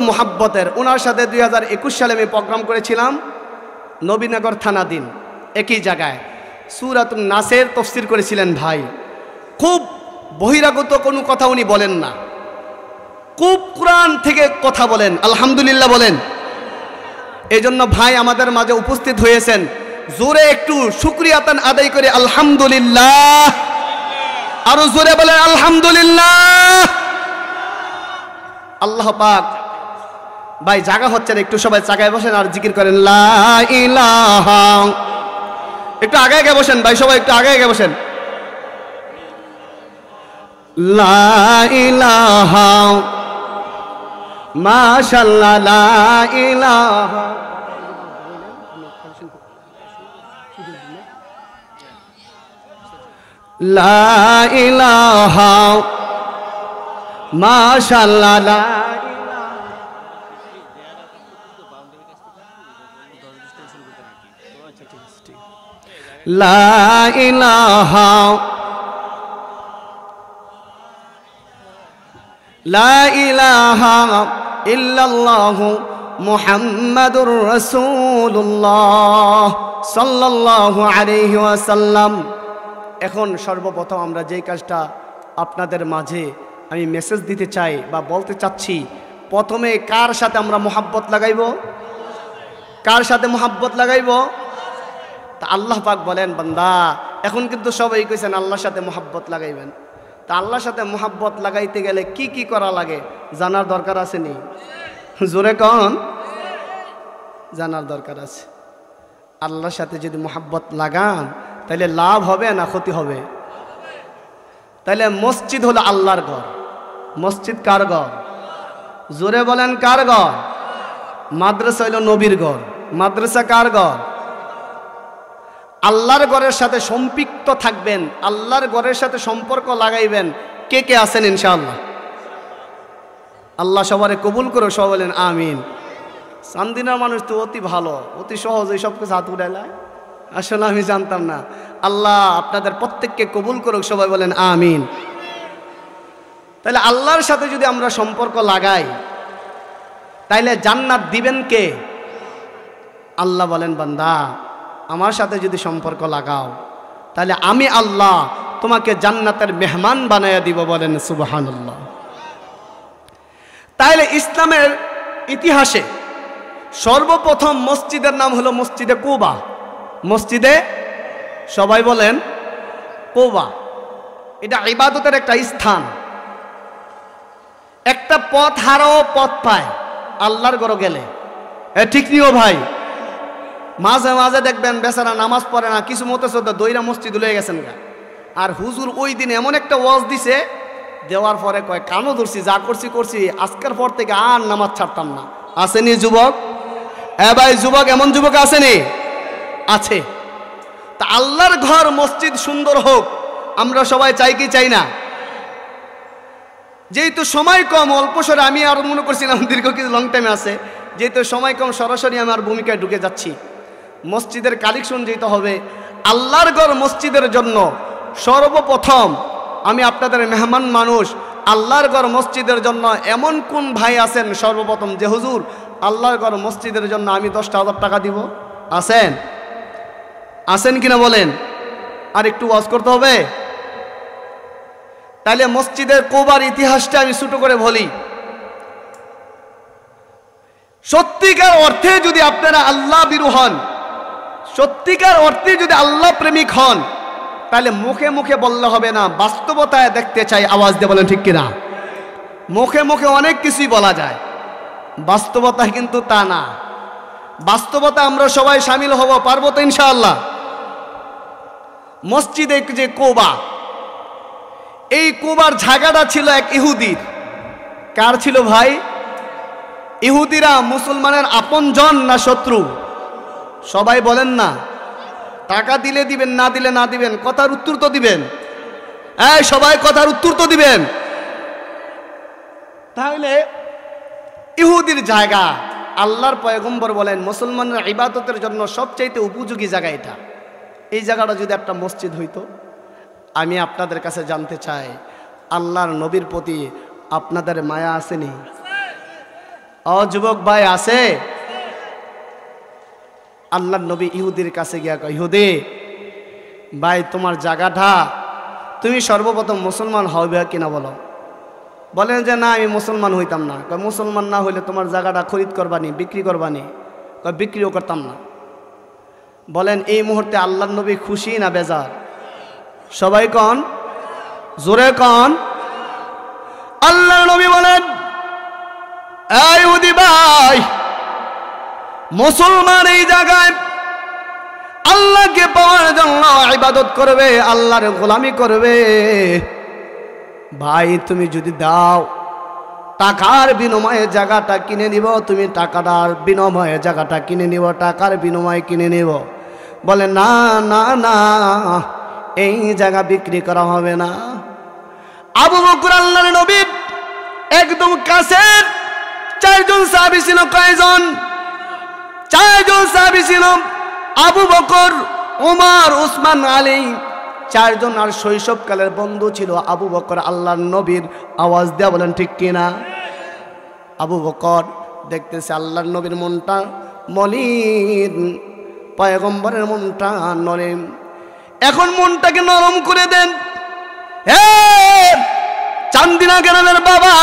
মোহাব্বতের। ওনার সাথে 2021 সালে আমি প্রোগ্রাম করেছিলাম নবীনগর থানাধীন একই জায়গায়। সূরাতুন নাসের তাফসীর করেছিলেন ভাই। খুব বহিরাগত কোনো কথা উনি বলেন না, খুব কোরআন থেকে কথা বলেন, আলহামদুলিল্লাহ বলেন। এই জন্য ভাই আমাদের মাঝে উপস্থিত হয়েছেন, জোরে একটু শুকরিয়াতান আদায় করে আলহামদুলিল্লাহ। আরো জোরে বলেন আলহামদুলিল্লাহ। আল্লাহ পাক, ভাই জায়গা হচ্ছে না, একটু সবাই জায়গায় বসেন আর জিকির করেন লা ইলাহা। একটু আগে আগে বসেন ভাই, সবাই একটু আগে আগে বসেন। লা ইলাহা মাশাআল্লাহ, লা ইলাহা। লা ইলাহা মাশাআল্লাহ, লা ইলাহা লা ইলাহা ইল্লাল্লাহু মুহাম্মাদুর রাসূলুল্লাহ সাল্লাল্লাহু আলাইহি ওয়াসাল্লাম। এখন সর্বপ্রথম আমরা যেই কাজটা আপনাদের মাঝে আমি মেসেজ দিতে চাই বা বলতে চাচ্ছি, প্রথমে কার সাথে আমরা মোহাব্বত লাগাইব? কার সাথে মোহাব্বত লাগাইব? তা আল্লাহ পাক বলেন, বান্দা এখন কিন্তু সবাই কইছেন আল্লাহর সাথে মোহাব্বত লাগাইবেন। তা আল্লাহর সাথে মোহাব্বত লাগাইতে গেলে কি কি করা লাগে জানার দরকার আছে নি? জোরে কন, জানার দরকার আছে। আল্লাহর সাথে যদি মোহাব্বত লাগান তাহলে লাভ হবে না ক্ষতি হবে? তাহলে মসজিদ হলো আল্লাহর ঘর। মসজিদ কার ঘর? জোরে বলেন কার ঘর? মাদ্রাসা হলো নবীর ঘর। মাদ্রাসা কার ঘর? আল্লাহর ঘরের সাথে সম্পৃক্ত থাকবেন, আল্লাহর ঘরের সাথে সম্পর্ক লাগাইবেন। কে কে আছেন ইনশাআল্লাহ? আল্লাহ সবারে কবুল করো, সবাই বলেন আমিন। চান্দিনার মানুষ তো অতি ভালো, অতি সহজ, এই সব কিছু হাত উঠাইলায়। আসলে আমি জানতাম না। আল্লাহ আপনাদের প্রত্যেককে কবুল করুক, সবাই বলেন আমিন। তাহলে আল্লাহর সাথে যদি আমরা সম্পর্ক লাগাই তাইলে জান্নাত দিবেন কে? আল্লাহ বলেন, বান্দা আমার সাথে যদি সম্পর্ক লাগাও তাহলে আমি আল্লাহ তোমাকে জান্নাতের মেহমান বানাইয়া দিব। বলেন সুবহানাল্লাহ। তাইলে ইসলামের ইতিহাসে সর্বপ্রথম মসজিদের নাম হলো মসজিদে কুবা। মসজিদে, সবাই বলেন কুবা। এটা ইবাদতের একটা স্থান। একটা পথ হারাও পথ পায় আল্লাহর ঘরে গেলে, ঠিক নিও ভাই। মাঝে মাঝে দেখবেন বেচারা নামাজ পড়ে না, কিছু মতো শ্রদ্ধা দইরা মসজিদ লয়ে গেছেন গা। আর হুজুর ওই দিন এমন একটা ওয়াজ দিছে, দেওয়ার পরে কয় কানও ধরছি, যা করছি করছি, আজকের পর থেকে আর নামাজ ছাড়তাম না। আসেনি যুবক? ভাই যুবক, এমন যুবক আসেনি? আছে। তা আল্লাহর ঘর মসজিদ সুন্দর হোক আমরা সবাই চাই কি চাই না? যেহেতু সময় কম, অল্প সরে আমি আর মনে করছিলাম দীর্ঘ কিছু লং টাইম আছে, যেহেতু সময় কম সরাসরি আমার ভূমিকায় ঢুকে যাচ্ছি। মসজিদের কালেকশন যেতে হবে আল্লাহর ঘর মসজিদের জন্য। সর্বপ্রথম আমি আপনাদের মেহমান মানুষ, আল্লাহর ঘর মসজিদের জন্য এমন কোন ভাই আছেন সর্বপ্রথম যে হুজুর আল্লাহর ঘর মসজিদের জন্য আমি 10,000 টাকা দিব? আছেন? আছেন কিনা বলেন? আর একটু ওয়াজ করতে হবে। তাহলে মসজিদের কোবার ইতিহাসটা আমি ছোট করে বলি। সত্যিকার অর্থে যদি আপনারা আল্লাহ বিরু হন, সত্যিকার অর্থে যদি আল্লাহ প্রেমিক হন, তাহলে মুখে মুখে বললে হবে না, বাস্তবতায় দেখতে চাই। আওয়াজ দিয়ে বলেন ঠিক কিনা? মুখে মুখে অনেক কিছুই বলা যায়, বাস্তবতা কিন্তু তা না। বাস্তবতা আমরা সবাই শামিল হব, পারবো তো ইনশাআল্লাহ? মসজিদে যে কোবা, এই কোবার জায়গাটা ছিল এক ইহুদির। কার ছিল ভাই? ইহুদিরা মুসলমানের আপনজন না শত্রু? সবাই বলেন না। টাকা দিলে দিবেন, না দিলে না দিবেন, কথার উত্তর তো দিবেন। সবাই কথার উত্তর তো দিবেন। তাহলে ইহুদির জায়গা, আল্লাহর পয়গম্বর বলেন মুসলমানের ইবাদতের জন্য সবচাইতে উপযোগী জায়গা এটা। এই জায়গাটা যদি একটা মসজিদ হইতো, আমি আপনাদের কাছে জানতে চাই আল্লাহর নবীর প্রতি আপনাদের মায়া আসেনি? যুবক ভাই আছে? আল্লাহর নবী ইহুদির কাছে গিয়া কয়, ইহুদি ভাই তোমার জায়গাটা তুমি সর্বপ্রথম মুসলমান হবে কিনা বলো। বলেন যে না আমি মুসলমান হইতাম না। কয় মুসলমান না হইলে তোমার জায়গাটা খরিদ করবানি, বিক্রি করবানি? কয় বিক্রিও করতাম না। বলেন এই মুহূর্তে আল্লাহর নবী খুশি না বেজার? সবাই কন, জোরে কন। আল্লাহর নবী বলেন এই ইহুদি ভাই, মুসলমান এই জায়গায় আল্লাহকে পাওয়ার জন্য ইবাদত করবে, আল্লাহর গোলামি করবে। ভাই তুমি যদি দাও, টাকার বিনিময়ে জায়গাটা কিনে নিব, তুমি টাকাটার বিনিময়ে জায়গাটা কিনে নিব, টাকার বিনিময়ে কিনে নিব। বলে না না না, এই জায়গা বিক্রি করা হবে না। আবু বকর আল্লাহর নবীর একদম কাছের 4 জন সাহাবী ছিল। কয়জন? 4 জন সাহাবী ছিল। আবু বকর, ওমর, উসমান, আলী, 4 জন। আর শৈশবকালের বন্ধু ছিল আবু বকর আল্লাহর নবীর। আওয়াজ দেয়া বলেন ঠিক কিনা? আবু বকর দেখতেছে আল্লাহর নবীর মনটা মলিন, পয়গম্বরের মনটা নরম। এখন মনটাকে নরম করে দেন। হে চান্দিনা গ্রামের বাবা,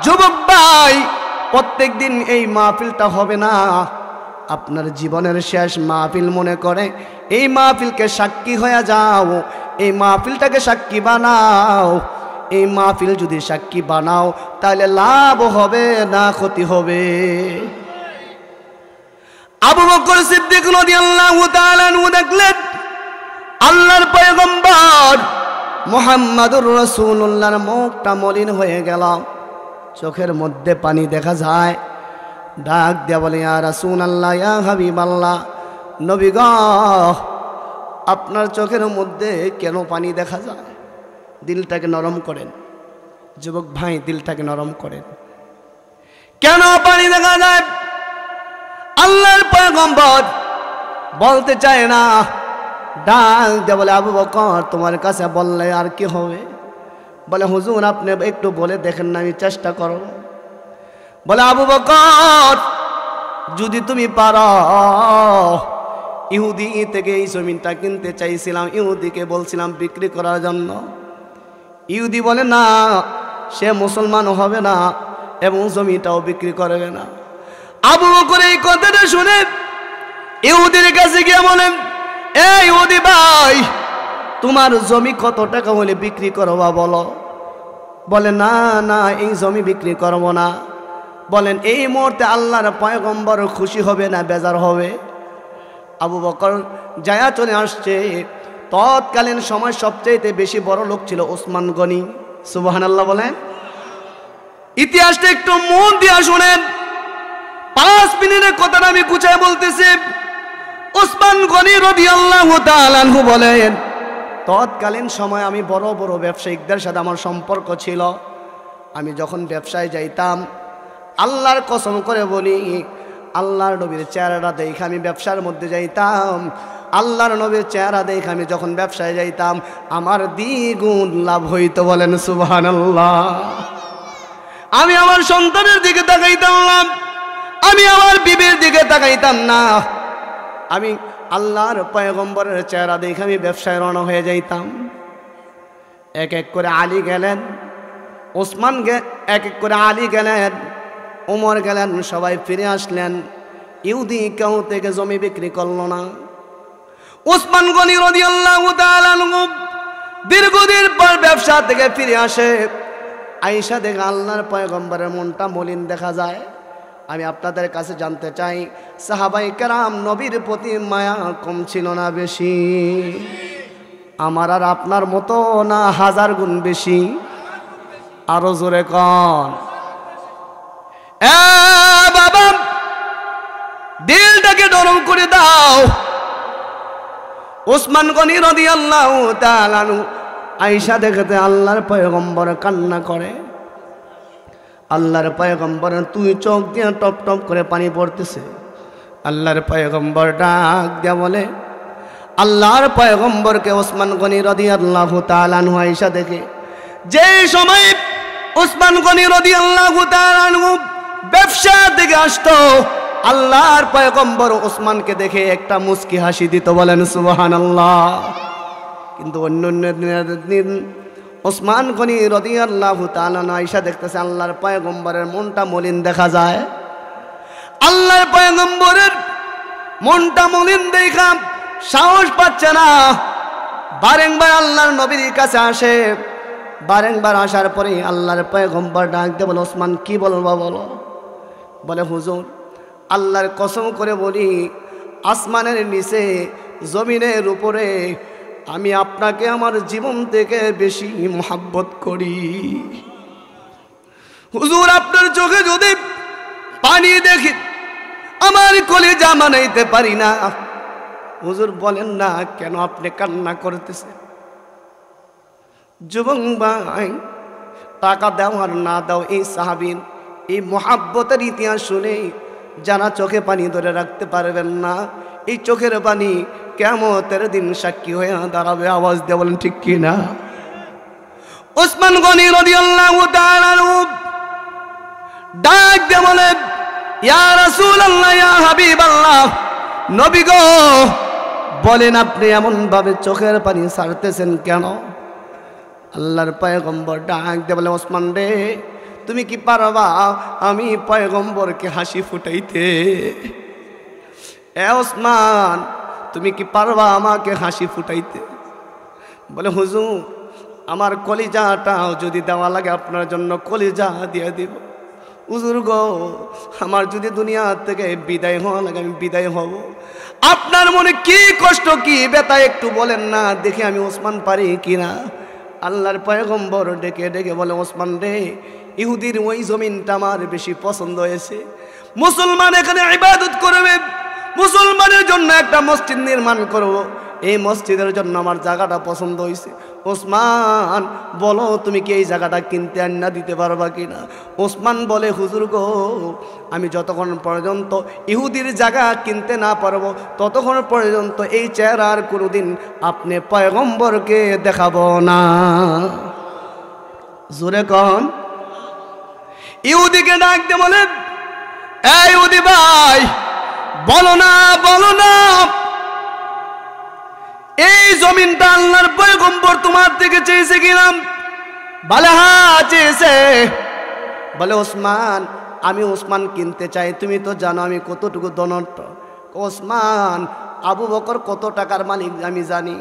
যুবক ভাই, প্রত্যেক দিন এই মাহফিলটা হবে না, আপনার জীবনের শেষ মাহফিল মনে করে এই মাহফিলকে সাক্ষী হয়ে যাও, এই মাহফিলটাকে সাক্ষী বানাও। এই মাহফিল যদি সাক্ষী বানাও তাহলে লাভ হবে না ক্ষতি হবে? আবু বকর সিদ্দিক রাদিয়াল্লাহু তাআলা আনহু দেখলেন আল্লাহর পয়গম্বর মুহাম্মাদুর রাসূলুল্লাহর মুখটা মলিন হয়ে গেল, চোখের মধ্যে পানি দেখা যায়। ডাক দিয়া বলে ইয়া রাসূলুল্লাহ, ইয়া হাবিবাল্লাহ, নবী গো আপনার চোখের মধ্যে কেন পানি দেখা যায়? দিলটাকে নরম করেন যুবক ভাই, দিলটাকে নরম করেন। কেন পানি দেখা যায়? আল্লাহর পয়গম্বর বলতে চায় না। ডাক দিয়া বলে আবু বকর তোমার কাছে বললে আর কি হবে? বলে হুজুর আপনি একটু বলে দেখেন না, আমি চেষ্টা করব। বলে আবু বকর যদি তুমি পারো, ইহুদি থেকে এই জমিনটা কিনতে চাইছিলাম, ইহুদিকে বলছিলাম বিক্রি করার জন্য। ইহুদি বলে না, সে মুসলমান হবে না এবং জমিটাও বিক্রি করবে না। আবু বকর এই কথাটা শুনে ইহুদির কাছে গিয়ে বলেন, এই ইহুদি ভাই তোমার জমি কত টাকা হলে বিক্রি করবা বলো? বলে না না, এই জমি বিক্রি করবো না। বলেন এই মুহূর্তে আল্লাহর পয়গম্বর খুশি হবে না বেজার হবে? আবু বকর যায়া চলে আসছে। তৎকালীন সময় সবচেয়ে বেশি বড় লোক ছিল ওসমান গনি। সুবহানাল্লাহ বলেন। ইতিহাসটা একটু মন দিয়ে শুনেন, 5 মিনিটের কথাটা আমি গুছায় বলতেছি। ওসমান গনি রাদিয়াল্লাহু তাআলা আনহু বলেন, তৎকালীন সময় আমি বড় বড় ব্যবসায়িকদের সাথে আমার সম্পর্ক ছিল। আমি যখন ব্যবসায় যাইতাম, আল্লাহর কসম করে বলি, আল্লাহর নবীর চেহারাটা দেখে আমি ব্যবসার মধ্যে যাইতাম। আল্লাহর নবীর চেহারা দেখে আমি যখন ব্যবসায় যাইতাম, আমার দ্বিগুণ লাভ হইতো। বলেন সুবহানাল্লাহ। আমি আমার সন্তানের দিকে তাকাইতাম না, আমি আমার বিবির দিকে তাকাইতাম না, আমি আল্লাহর পয়গম্বরের চেহারা দেখে আমি ব্যবসায় রওনা হয়ে যাইতাম। এক এক করে আলী গেলেন, ওসমান এক এক করে আলী গেলেন, ওমর গেলেন, সবাই ফিরে আসলেন। ইহুদি কেউ থেকে জমি বিক্রি করলো না। ওসমান গনি রাদিয়াল্লাহু তাআলা আনহু দীর্ঘদিন পর ব্যবসা থেকে ফিরে আসে। আয়েশা দেখে আল্লাহর পয়গম্বরের মনটা মলিন দেখা যায়। আমি আপনাদের কাছে জানতে চাই, সাহাবায়ে কেরাম নবীর প্রতি মায়া কম ছিল না বেশি? আমার আর আপনার মতো না 1000 গুণ বেশি? আরো জোরে কন। বাবা, দিলটাকে নরম করে দাও। ওসমান গনি রাদিয়াল্লাহু তাআলা আনহু আয়েশা দেখতে আল্লাহর পয়গম্বর কান্না করে। আল্লাহর পয়গম্বর তুই চোখ দিয়ে টপ টপ করে পানি পড়তেছে। আল্লাহর পয়গম্বর ডাক দিয়া বলে, আল্লাহর পয়গম্বরকে ওসমান গনি রাদিয়াল্লাহু তাআলা আনহু আয়েশা দেখে, যে সময় ওসমান গনি রাদিয়াল্লাহু তাআলা আনহু ব্যবসা থেকে আসতো, আল্লাহর পয়গম্বর ওসমানকে দেখে একটা মুস্কি হাসি দিত। বলেন সুবহানাল্লাহ। কিন্তু অন্য দিন ওসমান গনি রাদিয়াল্লাহু তাআলা আয়েশা দেখতেছে আল্লাহর পয়গম্বরের মনটা মলিন দেখা যায়। আল্লাহর পয়গম্বরের মনটা মলিন দেখা সাহস পাচ্ছে না, বারংবার আল্লাহর নবীর কাছে আসে। বারংবার আসার পরে আল্লাহর পয়গম্বর ডাক দিয়ে বলে, ওসমান কি বলবো বলো? বলে, হুজুর আল্লাহর কসম করে বলি, আসমানের নিচে জমিনের উপরে আমি আপনাকে আমার জীবন থেকে বেশি মহব্বত করি। হুজুর আপনার চোখে যদি পানি দেখি আমার কলিজা মানাইতে পারি না। হুজুর বলেন না কেন আপনি কান্না করতেছেন? যুবক ভাই, টাকা দাও আর না দাও, এই সাহাবীর এই মহাব্বতের ইতিহাস শুনে যারা চোখে পানি ধরে রাখতে পারবেন না, এই চোখের পানি কিয়ামতের দিন সাক্ষী হয়ে দাঁড়াবে। আওয়াজ দিয়ে বলেন ঠিক কি না? ওসমান গনি রাদিয়াল্লাহু তাআলা আনহু ডাক দিয়ে বলেন, ইয়া রাসূলুল্লাহ, ইয়া হাবিবাল্লাহ, নবী গো, বলেন আপনি এমন ভাবে চোখের পানি ছাড়তেছেন কেন? আল্লাহর পয়গম্বর ডাক দিয়ে বলে, ওসমান রে, তুমি কি পারবা আমি পয়গম্বরকে হাসি ফুটাইতে? এ ওসমান, তুমি কি পারবা আমাকে হাসি ফুটাইতে? বলে, হুজুর আমার কলিজাটাও যদি দেওয়া লাগে আপনার জন্য কলিজা দিয়ে দিব। হুজুর গো, আমার যদি দুনিয়া থেকে বিদায় হওয়া লাগে আমি বিদায় হব। আপনার মনে কি কষ্ট কি ব্যথা একটু বলেন না, দেখে আমি ওসমান পারি কিনা। আল্লাহর পয়গম্বর ডেকে ডেকে বলে, ওসমান রে, ইহুদির ওই জমিনটা আমার বেশি পছন্দ হয়েছে। মুসলমান এখানে ইবাদত করবে, মুসলমানের জন্য একটা মসজিদ নির্মাণ করব, এই মসজিদের জন্য আমার জায়গাটা পছন্দ হয়েছে। ওসমান বলো তুমি কি এই জায়গাটা কিনতে আন্না দিতে পারবা কিনা? ওসমান বলে, হুজুর গো, আমি যতক্ষণ পর্যন্ত ইহুদির জায়গা কিনতে না পারবো ততক্ষণ পর্যন্ত এই চেহারার কোনোদিন আপনি পয়গম্বরকে দেখাবো না। জোরে কন। ইহুদিকে ডাক দিয়ে বলে, এই ইহুদি ভাই, বলো না বলো না, এই জমিনটা আল্লাহর পয়গম্বর তোমার থেকে চেয়েছে কিনা? বলে, হ্যাঁ চেয়েছে। বলে, ওসমান আমি ওসমান কিনতে চাই, তুমি তো জানো আমি কতটুকু ধনট। ওসমান, আবু বকর কত টাকার মালিক আমি জানি,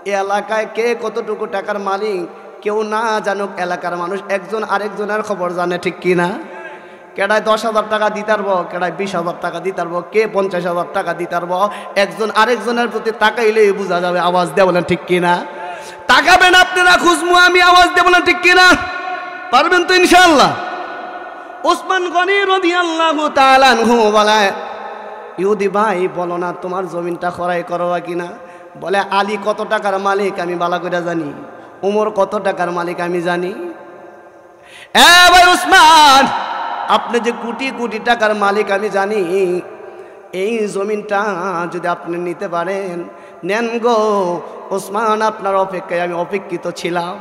এ এলাকায় কে কতটুকু টাকার মালিক কেউ না জানুক, এলাকার মানুষ একজন আরেকজনের খবর জানে, ঠিক কিনা? কেডায় 10,000 টাকা দিতে পারবো, কেডায় 20,000 টাকা দিতে পারবো, কে 50,000 টাকা দিতে পারবো। একজন আরেকজনের প্রতি তাকাইলেই বোঝা যাবে। আওয়াজ দেয় বলেন ঠিক কিনা? তাকাবেন আপনারা, খুঁজবো আমি, আওয়াজ দেয় বলেন ঠিক কিনা? পারবেন তো ইনশাআল্লাহ? ওসমান গনি রাদিয়াল্লাহু তাআলা আনহু বলে, ইহুদি ভাই বলো না তোমার জমিনটা খরাই করবা কিনা? বলে আলী কত টাকার মালিক আমি ভালো করে জানি, উমর কত টাকার মালিক আমি জানি। ভাই ওসমান, আপনি যে কোটি কোটি টাকার মালিক আমি জানি, এই জমিনটা যদি আপনি নিতে পারেন নেন গো। ওসমান আপনার অপেক্ষায় আমি অপেক্ষিত ছিলাম।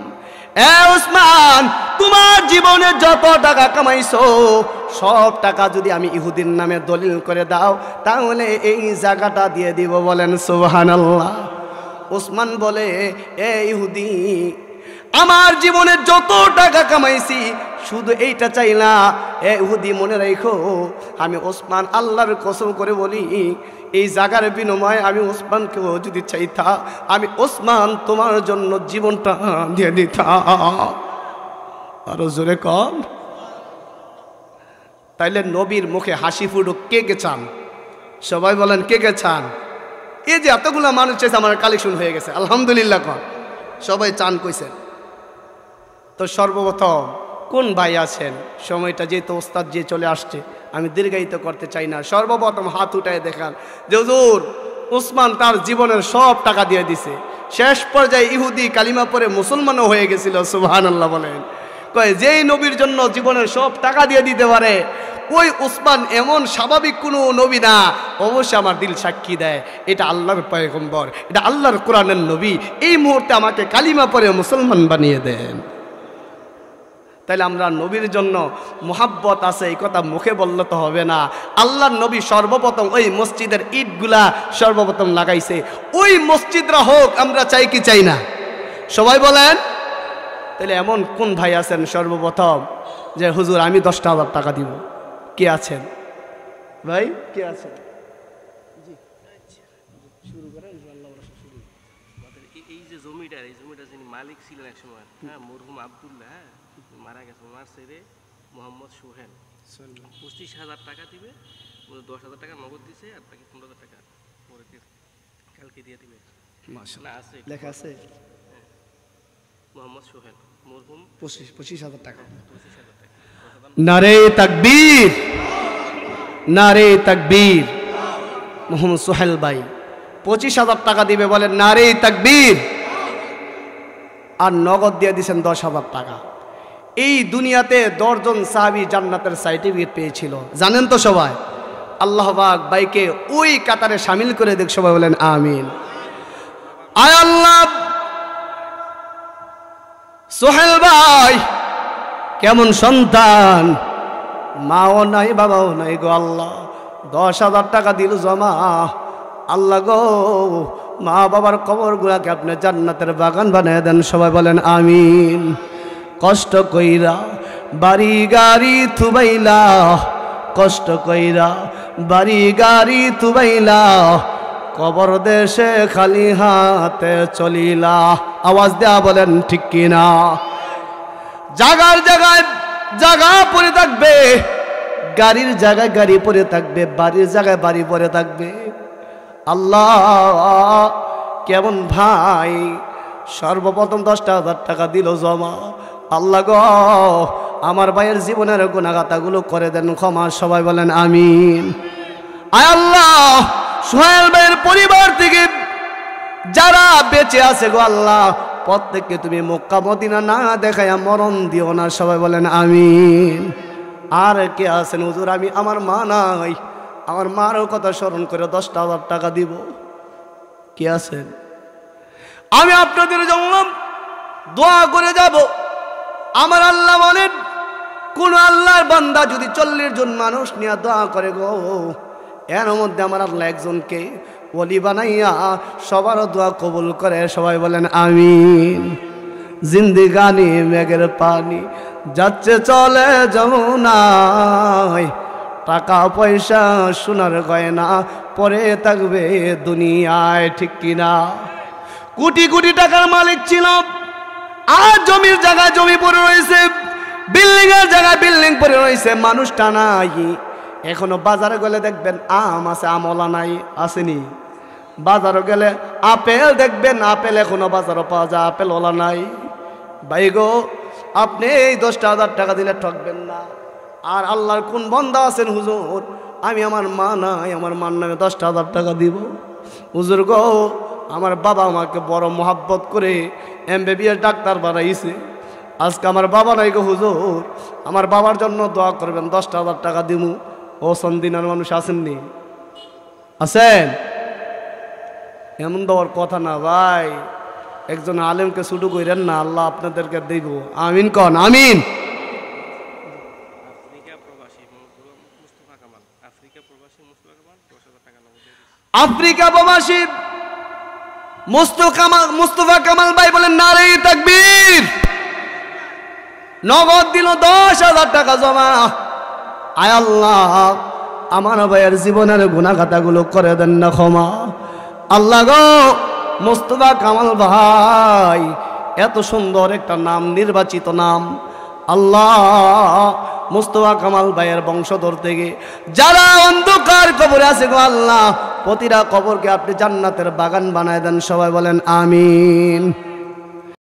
ওসমান, তোমার জীবনে যত টাকা কামাইছো সব টাকা যদি আমি ইহুদির নামে দলিল করে দাও তাহলে এই জায়গাটা দিয়ে দিব। বলেন সুবহানাল্লাহ। ওসমান বলে, ইহুদি, আমার জীবনে যত টাকা কামাইছি শুধু এইটা চাই না। ইহুদি মনে রাখো, আমি ওসমান আল্লাহর কসম করে বলি, এই জায়গার বিনিময়ে আমি ওসমানকেও যদি চাইতা, আমি ওসমান তোমার জন্য জীবনটা দিয়ে দিতাম। আরো জোরে কম। তাইলে নবীর মুখে হাসি ফুটুক কে কে চান? সবাই বলেন কে কে চান? এই যে এতগুলা মানুষ চাইছে, আমার কালেকশন হয়ে গেছে, আলহামদুলিল্লাহ। কন সবাই চান কইছেন। তো সর্বপ্রথম কোন ভাই আছেন? সময়টা যেহেতু ওস্তাদ যে চলে আসছে, আমি দীর্ঘায়িত করতে চাই না। সর্বপ্রথম হাত উঠায় দেখান যে হুজুর ওসমান তার জীবনের সব টাকা দিয়ে দিছে, শেষ পর্যায়ে ইহুদি কালিমা পরে মুসলমানও হয়ে গেছিল। সুবহানাল্লাহ বলেন। কয় যেই নবীর জন্য জীবনের সব টাকা দিয়ে দিতে পারে ওই ওসমান এমন স্বাভাবিক কোনো নবী না। অবশ্যই আমার দিল সাক্ষী দেয় এটা আল্লাহর পয়গম্বর, এটা আল্লাহর কোরআনের নবী। এই মুহূর্তে আমাকে কালিমা পরে মুসলমান বানিয়ে দেন। তাইলে আমরা নবীর জন্য মোহাব্বত আছে এই কথা মুখে বললে তো হবে না। আল্লাহর নবী সর্বপ্রথম ওই মসজিদের ইটগুলা সর্বপ্রথম লাগাইছে। ওই মসজিদরা হোক আমরা চাই কি চাই না? সবাই বলেন। তাহলে এমন কোন ভাই আছেন সর্বপ্রথম যে হুজুর আমি 10,000 টাকা দিব? কে আছেন ভাই? কে আছেন? শুরু করেন। এই যে জমিটার, এই জমিটার যিনি মালিক ছিলেন এক সময়, হ্যাঁ, মরহুম আব্দুল্লাহ, হ্যাঁ, মারা গেছে। ওনার ছেলে মোহাম্মদ সোহেল 25,000 টাকা দিবে। 10,000 টাকা নগদ দিছে, আর বাকি 15,000 টাকা পরে কালকে দিয়ে দিবে। মাশাআল্লাহ আছে, লেখা আছে মোহাম্মদ সোহেল মরহুম 25,000 টাকা। 25,000 টাকা। নারে তাকবীর, নারে তাকবীর। মোহাম্মদ সোহেল ভাই 25,000 টাকা দিবে, বলেন নারে তাকবীর। আর নগদ দিয়ে দিয়েছেন 10,000 টাকা। এই দুনিয়াতে 10 জন সাহাবী জান্নাতের সার্টিফিকেট পেয়েছিল, জানেন তো সবাই? আল্লাহ পাক ভাইকে ওই কাতারে শামিল করে দেখ। সবাই বলেন আমিন। আয় আল্লাহ, সোহেল ভাই কেমন সন্তান, মাও নাই বাবাও নাই গো আল্লাহ। 10,000 টাকা দিল জমা। আল্লাহ গো, মা বাবার কবর গুলাকে আপনি জান্নাতের বাগান বানিয়ে দেন। সবাই বলেন আমিন। কষ্ট কইরা বাড়ি গাড়ি থুবাইলা, কষ্ট কইরা বাড়ি গাড়ি থুবাইলা, কবর দেশে খালি হাতে চলিলা। আওয়াজ দেয়া বলেন ঠিক কিনা? জায়গার জায়গায় জায়গা পড়ে থাকবে, গাড়ির জায়গায় গাড়ি পড়ে থাকবে, বাড়ির জায়গায় বাড়ি পড়ে থাকবে। আল্লাহ কেমন ভাই, সর্বপ্রথম 10,000 টাকা দিল জমা। আল্লাহ গো, আমার ভাইয়ের জীবনের গুনাহগাতাগুলো করে দেন ক্ষমা। সবাই বলেন আমিন। আয় আল্লাহ, সোহেল ভাইয়ের পরিবার থেকে যারা বেঁচে আছে গো আল্লাহ, প্রত্যেককে তুমি মক্কা মদিনা না দেখায়া মরণ দিও না। সবাই বলেন আমিন। আর কে আছেন হুজুর আমি আমার মা নাই, আমার মারও কথা স্মরণ করে 10,000 টাকা দিব? কে আছেন? আমি আপনাদের জন্য দোয়া করে যাব। আমার আল্লাহ বলেন, কোন আল্লাহর বান্দা যদি 40 জন মানুষ নিয়ে দোয়া করে গো, এর মধ্যে আমার আল্লাহ একজনকে ওলি বানাইয়া সবার দোয়া কবুল করে। সবাই বলেন আমিন। জিন্দিগানি মেঘের পানি যাচ্ছে চলে যমুনায়, টাকা পয়সা সোনার গয়না পরে থাকবে দুনিয়ায়, ঠিক কিনা? কোটি কোটি টাকার মালিক ছিল, আর জমির জায়গায় জমি পড়ে রয়েছে, বিল্ডিং এর জায়গায় বিল্ডিং পড়ে রয়েছে, মানুষটা নাই। এখনো বাজারে গেলে দেখবেন আম আছে, আমলা নাই, আসেনি? বাজারে গেলে আপেল দেখবেন, আপেল এখনো বাজারে পাওয়া যায়, আপেল ওলা নাই। ভাই গো, আপনি এই 10,000 টাকা দিলে ঠকবেন না। আর আল্লাহর কোন বান্দা আছেন, হুজুর আমি আমার মা নাই, আমার মার নামে 10,000 টাকা দিব। হুজুর গো, আমার বাবা আমাকে বড় মোহাব্বত করে MBBS ডাক্তার বানাইছে, আজকে আমার বাবা নাই গো হুজুর, আমার বাবার জন্য দোয়া করবেন, 10,000 টাকা দিব। ও সন্দিনার মানুষ আসেননি? আছেন? এমন দেওয়ার কথা না ভাই। একজন আলেমকে ছুটু কইরেন না, আল্লাহ আপনাদেরকে দেব। আমিন কন, আমিন। আফ্রিকা প্রবাসী মুস্তাফা কামাল 10,000 টাকা নগদ দিয়ে দিয়েছে। আফ্রিকা প্রবাসী মুস্তাফা কামাল ভাই বলেন নারে তাকবীর। নগদ দিল 10,000 টাকা জমা। আয় আল্লাহ, আমার ভাইয়ের জীবনের গুনাহ খাতাগুলো করে দেন না ক্ষমা। আল্লাহ গো, মুস্তাফা কামাল ভাই এত সুন্দর একটা নাম, নির্বাচিত নাম। আল্লাহ, মুস্তাফা কামাল ভাইয়ের বংশধর থেকে যারা অন্ধকার কবরে আছে গো আল্লাহ, প্রতিটা কবরকে আপনি জান্নাতের বাগান বানায় দেন। সবাই বলেন আমিন।